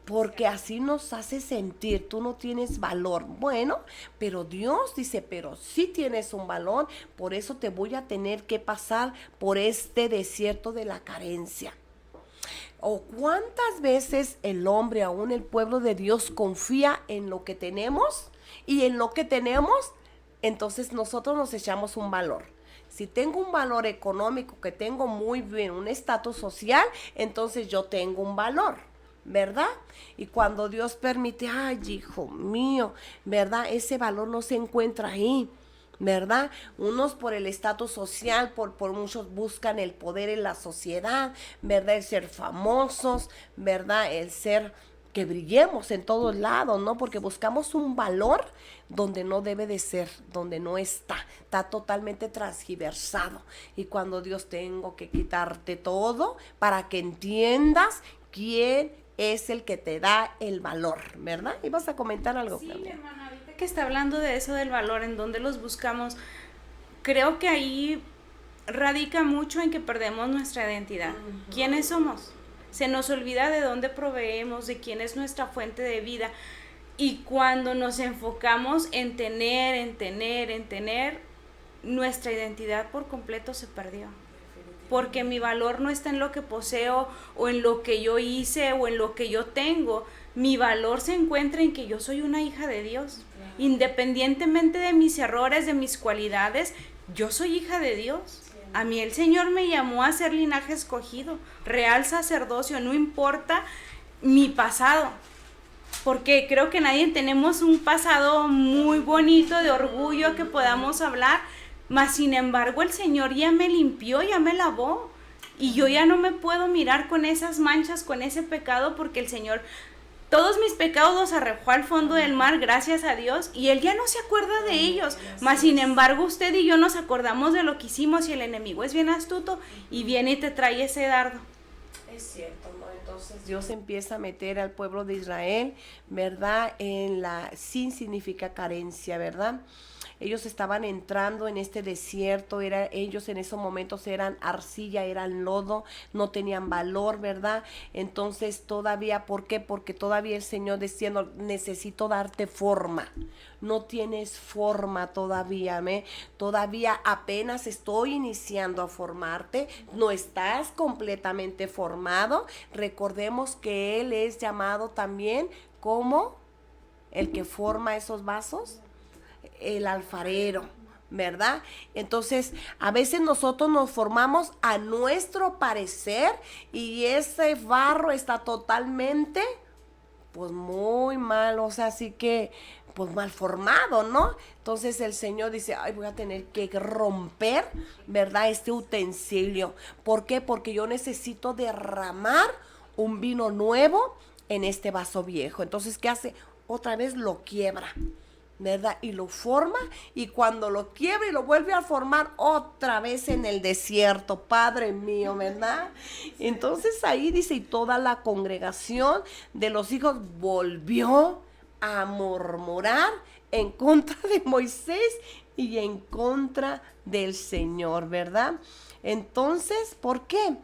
Porque así nos hace sentir, tú no tienes valor. Bueno, pero Dios dice, pero sí tienes un valor, por eso te voy a tener que pasar por este desierto de la carencia. ¿O cuántas veces el hombre, aún el pueblo de Dios, confía en lo que tenemos? Y en lo que tenemos, entonces nosotros nos echamos un valor. Si tengo un valor económico, que tengo muy bien un estatus social, entonces yo tengo un valor, ¿verdad? Y cuando Dios permite, ay, hijo mío, ¿verdad? Ese valor no se encuentra ahí, ¿verdad? Unos por el estatus social, por muchos buscan el poder en la sociedad, ¿verdad? El ser famosos, ¿verdad? El ser que brillemos en todos lados, ¿no? Porque buscamos un valor donde no debe de ser, donde no está totalmente transgiversado. Y cuando Dios, tengo que quitarte todo para que entiendas quién es el que te da el valor, ¿verdad? ¿Y vas a comentar algo? Sí, mi hermana, ahorita que está hablando de eso del valor, en dónde los buscamos, creo que ahí radica mucho en que perdemos nuestra identidad. ¿Quiénes somos? Se nos olvida de dónde proveemos, de quién es nuestra fuente de vida. Y cuando nos enfocamos en tener, nuestra identidad por completo se perdió. Porque mi valor no está en lo que poseo, o en lo que yo hice, o en lo que yo tengo. Mi valor se encuentra en que yo soy una hija de Dios. Independientemente de mis errores, de mis cualidades, yo soy hija de Dios. A mí el Señor me llamó a ser linaje escogido, real sacerdocio, no importa mi pasado, porque creo que nadie tenemos un pasado muy bonito de orgullo que podamos hablar, mas sin embargo el Señor ya me limpió, ya me lavó, y yo ya no me puedo mirar con esas manchas, con ese pecado, porque el Señor todos mis pecados los arrojó al fondo del mar, gracias a Dios, y Él ya no se acuerda de ellos. Mas sin embargo, usted y yo nos acordamos de lo que hicimos, y el enemigo es bien astuto y viene y te trae ese dardo. Es cierto, ¿no? Entonces Dios empieza a meter al pueblo de Israel, ¿verdad? Sin significa carencia, ¿verdad? Ellos estaban entrando en este desierto, ellos en esos momentos eran arcilla, eran lodo, no tenían valor, ¿verdad? Entonces todavía, ¿por qué? Porque todavía el Señor diciendo, necesito darte forma. No tienes forma todavía, todavía apenas estoy iniciando a formarte, no estás completamente formado. Recordemos que Él es llamado también como el que forma esos vasos, el alfarero, ¿verdad? Entonces, a veces nosotros nos formamos a nuestro parecer y ese barro está totalmente pues muy mal, o sea, así que pues mal formado, ¿no? Entonces el Señor dice, ay, voy a tener que romper, ¿verdad? Este utensilio. ¿Por qué? Porque yo necesito derramar un vino nuevo en este vaso viejo. Entonces, ¿qué hace? Otra vez lo quiebra, ¿verdad? Y lo forma, y cuando lo quiebra y lo vuelve a formar otra vez en el desierto, Padre mío, ¿verdad? Entonces ahí dice, y toda la congregación de los hijos volvió a murmurar en contra de Moisés y en contra del Señor, ¿verdad? Entonces, ¿por qué?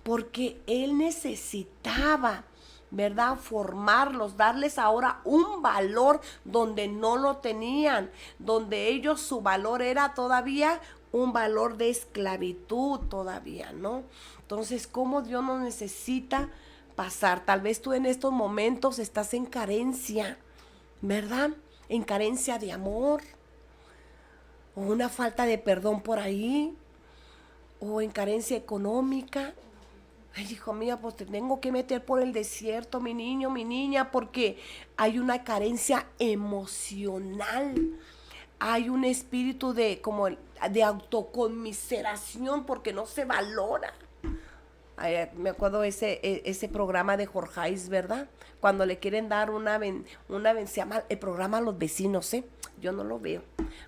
Porque él necesitaba, ¿verdad? Formarlos, darles ahora un valor donde no lo tenían, donde ellos su valor era todavía un valor de esclavitud todavía, ¿no? Entonces, ¿cómo Dios nos necesita pasar? Tal vez tú en estos momentos estás en carencia, ¿verdad? En carencia de amor, o una falta de perdón por ahí, o en carencia económica. Ay, hijo mío, pues te tengo que meter por el desierto, mi niño, mi niña, porque hay una carencia emocional. Hay un espíritu de autoconmiseración porque no se valora. Ay, me acuerdo ese programa de Jorgeis, ¿verdad? Cuando le quieren dar se llama el programa a los vecinos, ¿eh? Yo no lo veo.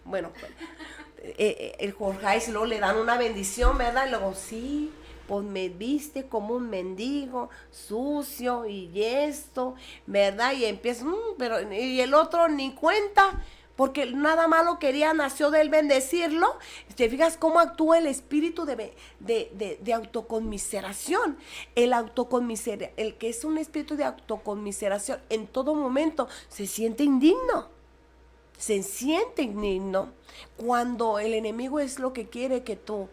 Bueno, el Jorgeis luego le dan una bendición, ¿verdad? Y luego, sí, pues me viste como un mendigo, sucio y esto, ¿verdad? Y empieza, y el otro ni cuenta, porque nada malo quería, nació de él bendecirlo. ¿Te fijas cómo actúa el espíritu de autoconmiseración? El que es un espíritu de autoconmiseración, en todo momento se siente indigno. Se siente indigno cuando el enemigo es lo que quiere que tú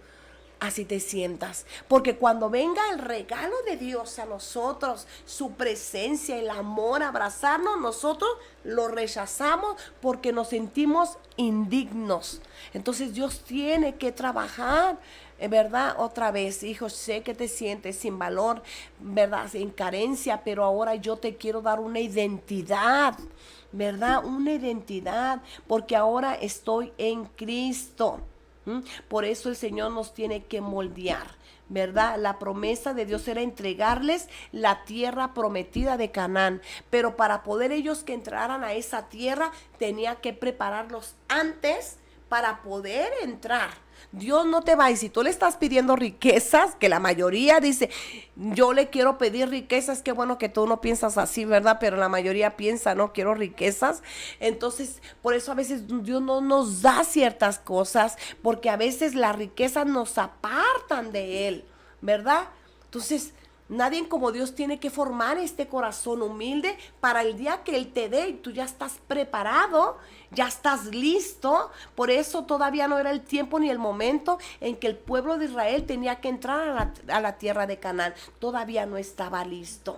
así te sientas, porque cuando venga el regalo de Dios a nosotros, su presencia, el amor, abrazarnos, nosotros lo rechazamos porque nos sentimos indignos. Entonces Dios tiene que trabajar, ¿verdad? Otra vez, hijo, sé que te sientes sin valor, ¿verdad? En carencia, pero ahora yo te quiero dar una identidad, ¿verdad? Una identidad, porque ahora estoy en Cristo. Por eso el Señor nos tiene que moldear, ¿verdad? La promesa de Dios era entregarles la tierra prometida de Canaán, pero para poder ellos que entraran a esa tierra, tenía que prepararlos antes para poder entrar. Dios no te va, y si tú le estás pidiendo riquezas, que la mayoría dice, yo le quiero pedir riquezas, qué bueno que tú no piensas así, ¿verdad? Pero la mayoría piensa, no quiero riquezas. Entonces, por eso a veces Dios no nos da ciertas cosas, porque a veces las riquezas nos apartan de Él, ¿verdad? Entonces, nadie como Dios tiene que formar este corazón humilde para el día que Él te dé y tú ya estás preparado, ya estás listo. Por eso todavía no era el tiempo ni el momento en que el pueblo de Israel tenía que entrar a la tierra de Canaán. Todavía no estaba listo.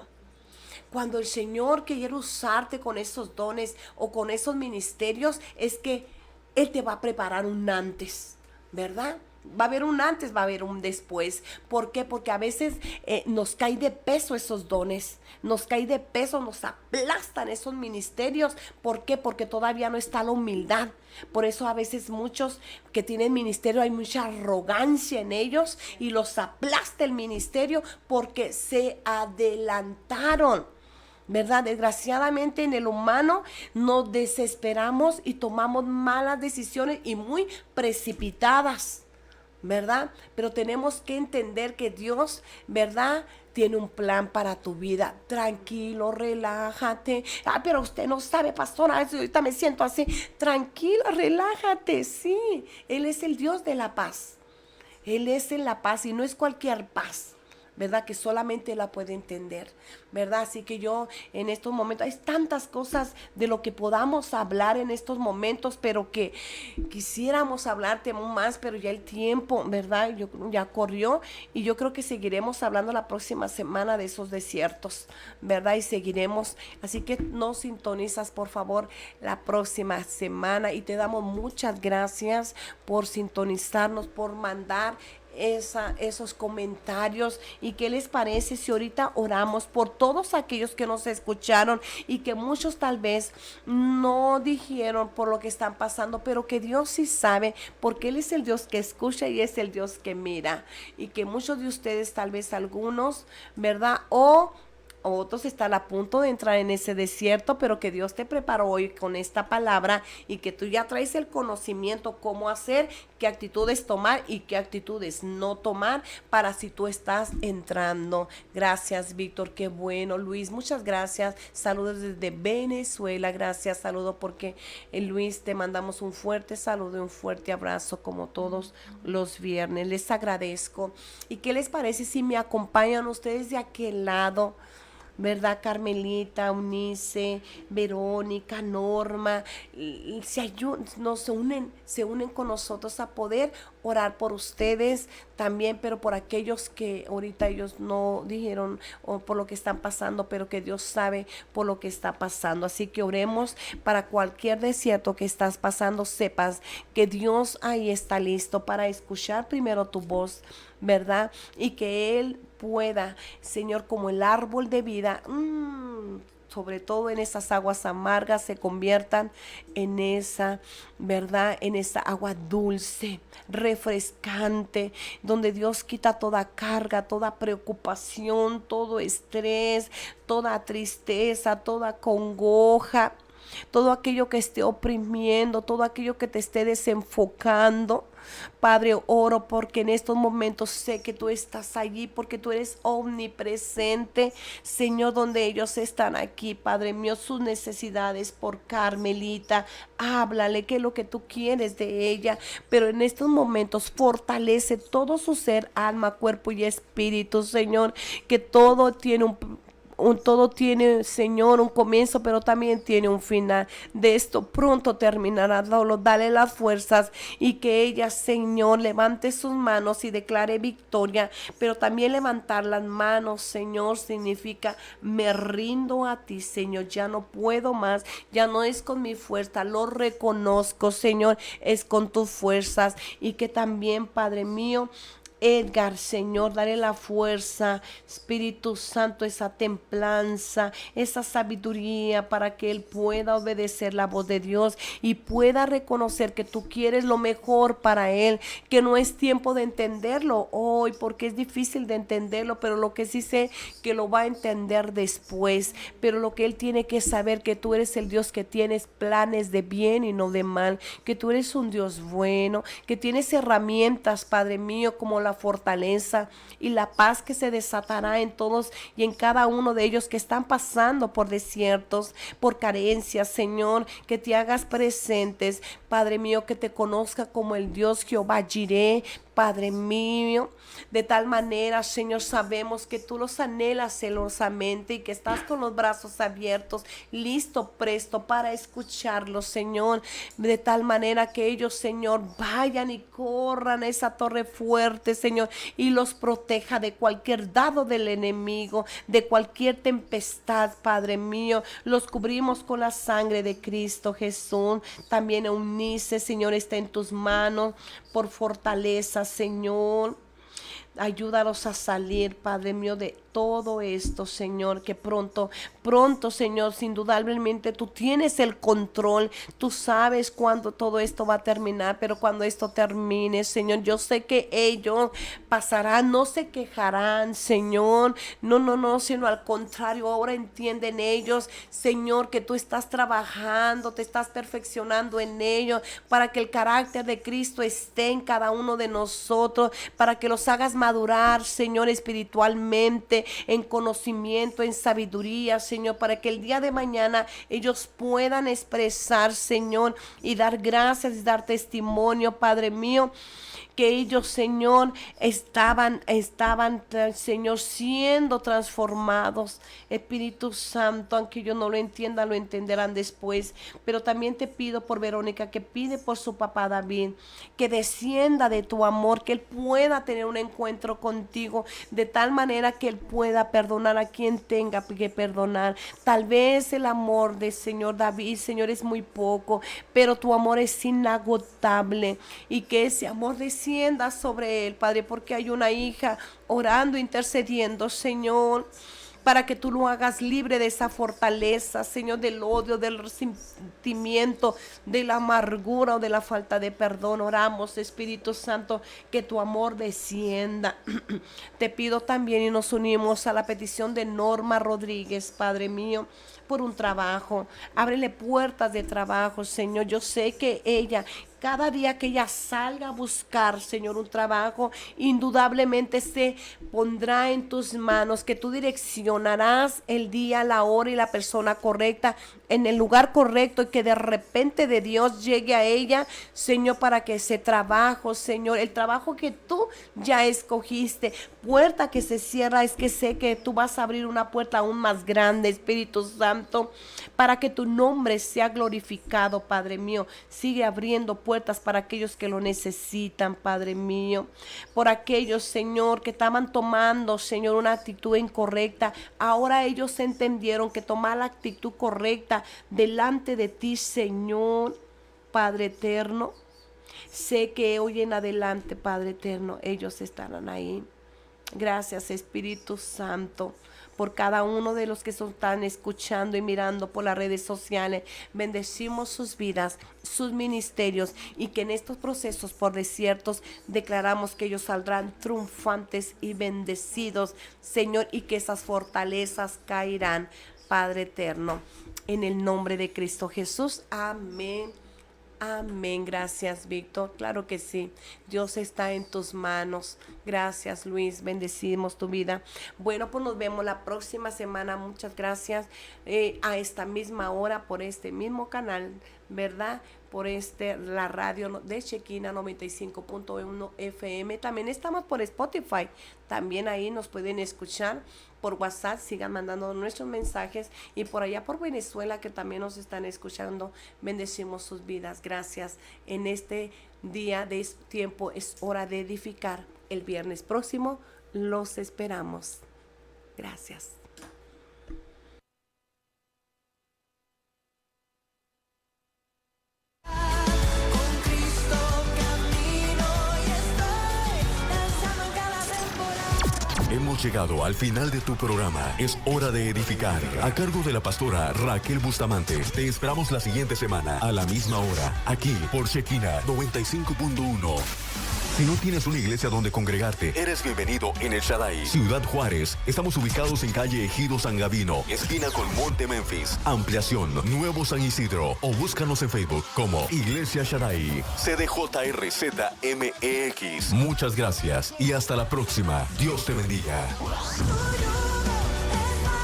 Cuando el Señor quiere usarte con esos dones o con esos ministerios, es que Él te va a preparar un antes, ¿verdad? Va a haber un antes, va a haber un después. ¿Por qué? Porque a veces nos cae de peso esos dones, nos cae de peso, nos aplastan esos ministerios. ¿Por qué? Porque todavía no está la humildad. Por eso a veces muchos que tienen ministerio hay mucha arrogancia en ellos y los aplasta el ministerio porque se adelantaron, ¿verdad? Desgraciadamente en el humano nos desesperamos y tomamos malas decisiones y muy precipitadas, ¿verdad? Pero tenemos que entender que Dios, ¿verdad?, tiene un plan para tu vida. Tranquilo, relájate. Ah, pero usted no sabe, pastora, ahorita me siento así. Tranquilo, relájate, sí. Él es el Dios de la paz. Él es en la paz y no es cualquier paz, ¿verdad? Que solamente la puede entender, ¿verdad? Así que yo en estos momentos, hay tantas cosas de lo que podamos hablar en estos momentos, pero que quisiéramos hablarte más, pero ya el tiempo, ¿verdad? Ya corrió y yo creo que seguiremos hablando la próxima semana de esos desiertos, ¿verdad? Y seguiremos, así que no sintonizas, por favor, la próxima semana y te damos muchas gracias por sintonizarnos, por mandar esos comentarios. ¿Y qué les parece si ahorita oramos por todos aquellos que nos escucharon y que muchos tal vez no dijeron por lo que están pasando, pero que Dios sí sabe, porque Él es el Dios que escucha y es el Dios que mira, y que muchos de ustedes, tal vez algunos, ¿verdad? O otros están a punto de entrar en ese desierto, pero que Dios te preparó hoy con esta palabra y que tú ya traes el conocimiento cómo hacer, qué actitudes tomar y qué actitudes no tomar para si tú estás entrando. Gracias, Víctor, qué bueno. Luis, muchas gracias. Saludos desde Venezuela. Gracias, saludo porque Luis, te mandamos un fuerte saludo y un fuerte abrazo como todos los viernes. Les agradezco. ¿Y qué les parece si me acompañan ustedes de aquel lado? ¿Verdad? Carmelita, Eunice, Verónica, Norma, se unen con nosotros a poder orar por ustedes también, pero por aquellos que ahorita ellos no dijeron o por lo que están pasando, pero que Dios sabe por lo que está pasando. Así que oremos para cualquier desierto que estás pasando, sepas que Dios ahí está listo para escuchar primero tu voz, ¿verdad? Y que Él pueda, Señor, como el árbol de vida, sobre todo en esas aguas amargas, se conviertan en esa, ¿verdad? En esa agua dulce, refrescante, donde Dios quita toda carga, toda preocupación, todo estrés, toda tristeza, toda congoja, todo aquello que esté oprimiendo, todo aquello que te esté desenfocando. Padre, oro porque en estos momentos sé que tú estás allí, porque tú eres omnipresente, Señor, donde ellos están aquí, Padre mío, sus necesidades por Carmelita, háblale qué es lo que tú quieres de ella, pero en estos momentos fortalece todo su ser, alma, cuerpo y espíritu, Señor, que todo tiene todo tiene, Señor, un comienzo, pero también tiene un final. De esto pronto terminará. Dale las fuerzas y que ella, Señor, levante sus manos y declare victoria. Pero también levantar las manos, Señor, significa me rindo a ti, Señor. Ya no puedo más. Ya no es con mi fuerza. Lo reconozco, Señor. Es con tus fuerzas. Y que también, Padre mío, Edgar, Señor, dale la fuerza, Espíritu Santo, esa templanza, esa sabiduría para que él pueda obedecer la voz de Dios y pueda reconocer que tú quieres lo mejor para él, que no es tiempo de entenderlo hoy porque es difícil de entenderlo, pero lo que sí sé que lo va a entender después, pero lo que él tiene que saber que tú eres el Dios que tienes planes de bien y no de mal, que tú eres un Dios bueno, que tienes herramientas, Padre mío, como la fortaleza y la paz que se desatará en todos y en cada uno de ellos que están pasando por desiertos, por carencias, Señor, que te hagas presentes, Padre mío, que te conozca como el Dios Jehová Jireh, Padre mío, de tal manera, Señor, sabemos que tú los anhelas celosamente y que estás con los brazos abiertos, listo, presto para escucharlos, Señor, de tal manera que ellos, Señor, vayan y corran a esa torre fuerte, Señor, y los proteja de cualquier dado del enemigo, de cualquier tempestad, Padre mío, los cubrimos con la sangre de Cristo Jesús. También Eunice, Señor, está en tus manos por fortaleza, Señor. Ayúdalos a salir, Padre mío, de todo esto, Señor, que pronto, Señor, indudablemente tú tienes el control, tú sabes cuándo todo esto va a terminar, pero cuando esto termine, Señor, yo sé que ellos pasarán, no se quejarán, Señor, no, sino al contrario, ahora entienden ellos, Señor, que tú estás trabajando, te estás perfeccionando en ellos, para que el carácter de Cristo esté en cada uno de nosotros, para que los hagas madurar, Señor, espiritualmente, en conocimiento, en sabiduría, Señor, para que el día de mañana ellos puedan expresar, Señor, y dar gracias y dar testimonio, Padre mío, que ellos, Señor, estaban, Señor, siendo transformados. Espíritu Santo, aunque yo no lo entienda, lo entenderán después. Pero también te pido por Verónica, que pide por su papá David, que descienda de tu amor, que él pueda tener un encuentro contigo, de tal manera que él pueda perdonar a quien tenga que perdonar. Tal vez el amor de Señor David, Señor, es muy poco, pero tu amor es inagotable, y que ese amor descienda descienda sobre él, Padre, porque hay una hija orando, intercediendo, Señor, para que tú lo hagas libre de esa fortaleza, Señor, del odio, del resentimiento, de la amargura o de la falta de perdón. Oramos, Espíritu Santo, que tu amor descienda. Te pido también y nos unimos a la petición de Norma Rodríguez, Padre mío, por un trabajo. Ábrele puertas de trabajo, Señor. Yo sé que ella, cada día que ella salga a buscar, Señor, un trabajo, indudablemente se pondrá en tus manos, que tú direccionarás el día, la hora y la persona correcta en el lugar correcto, y que de repente de Dios llegue a ella, Señor, para que ese trabajo, Señor, el trabajo que tú ya escogiste, puerta que se cierra, es que sé que tú vas a abrir una puerta aún más grande, Espíritu Santo, para que tu nombre sea glorificado, Padre mío. Sigue abriendo puertas para aquellos que lo necesitan, Padre mío. Por aquellos, Señor, que estaban tomando, Señor, una actitud incorrecta, ahora ellos entendieron que tomar la actitud correcta delante de ti, Señor, Padre eterno. Sé que hoy en adelante, Padre eterno, ellos estarán ahí. Gracias, Espíritu Santo, por cada uno de los que están escuchando y mirando por las redes sociales. Bendecimos sus vidas, sus ministerios, y que en estos procesos por desiertos declaramos que ellos saldrán triunfantes y bendecidos, Señor, y que esas fortalezas caerán, Padre eterno, en el nombre de Cristo Jesús. Amén. Amén. Gracias, Víctor. Claro que sí. Dios está en tus manos. Gracias, Luis. Bendecimos tu vida. Bueno, pues nos vemos la próxima semana. Muchas gracias. A esta misma hora, por este mismo canal, ¿verdad? Por la radio de Chequina 95.1 FM. También estamos por Spotify. También ahí nos pueden escuchar. Por WhatsApp, sigan mandando nuestros mensajes, y por allá por Venezuela, que también nos están escuchando. Bendecimos sus vidas. Gracias. En este día de tiempo es hora de edificar. El viernes próximo los esperamos. Gracias. Hemos llegado al final de tu programa. Es hora de edificar. A cargo de la pastora Raquel Bustamante. Te esperamos la siguiente semana a la misma hora, aquí por Chequina 95.1. Si no tienes una iglesia donde congregarte, eres bienvenido en El Shaddai, Ciudad Juárez. Estamos ubicados en calle Ejido San Gavino, esquina con Monte Memphis. Ampliación, Nuevo San Isidro. O búscanos en Facebook como Iglesia Shaddai, CDJRZMEX. Muchas gracias y hasta la próxima. Dios te bendiga.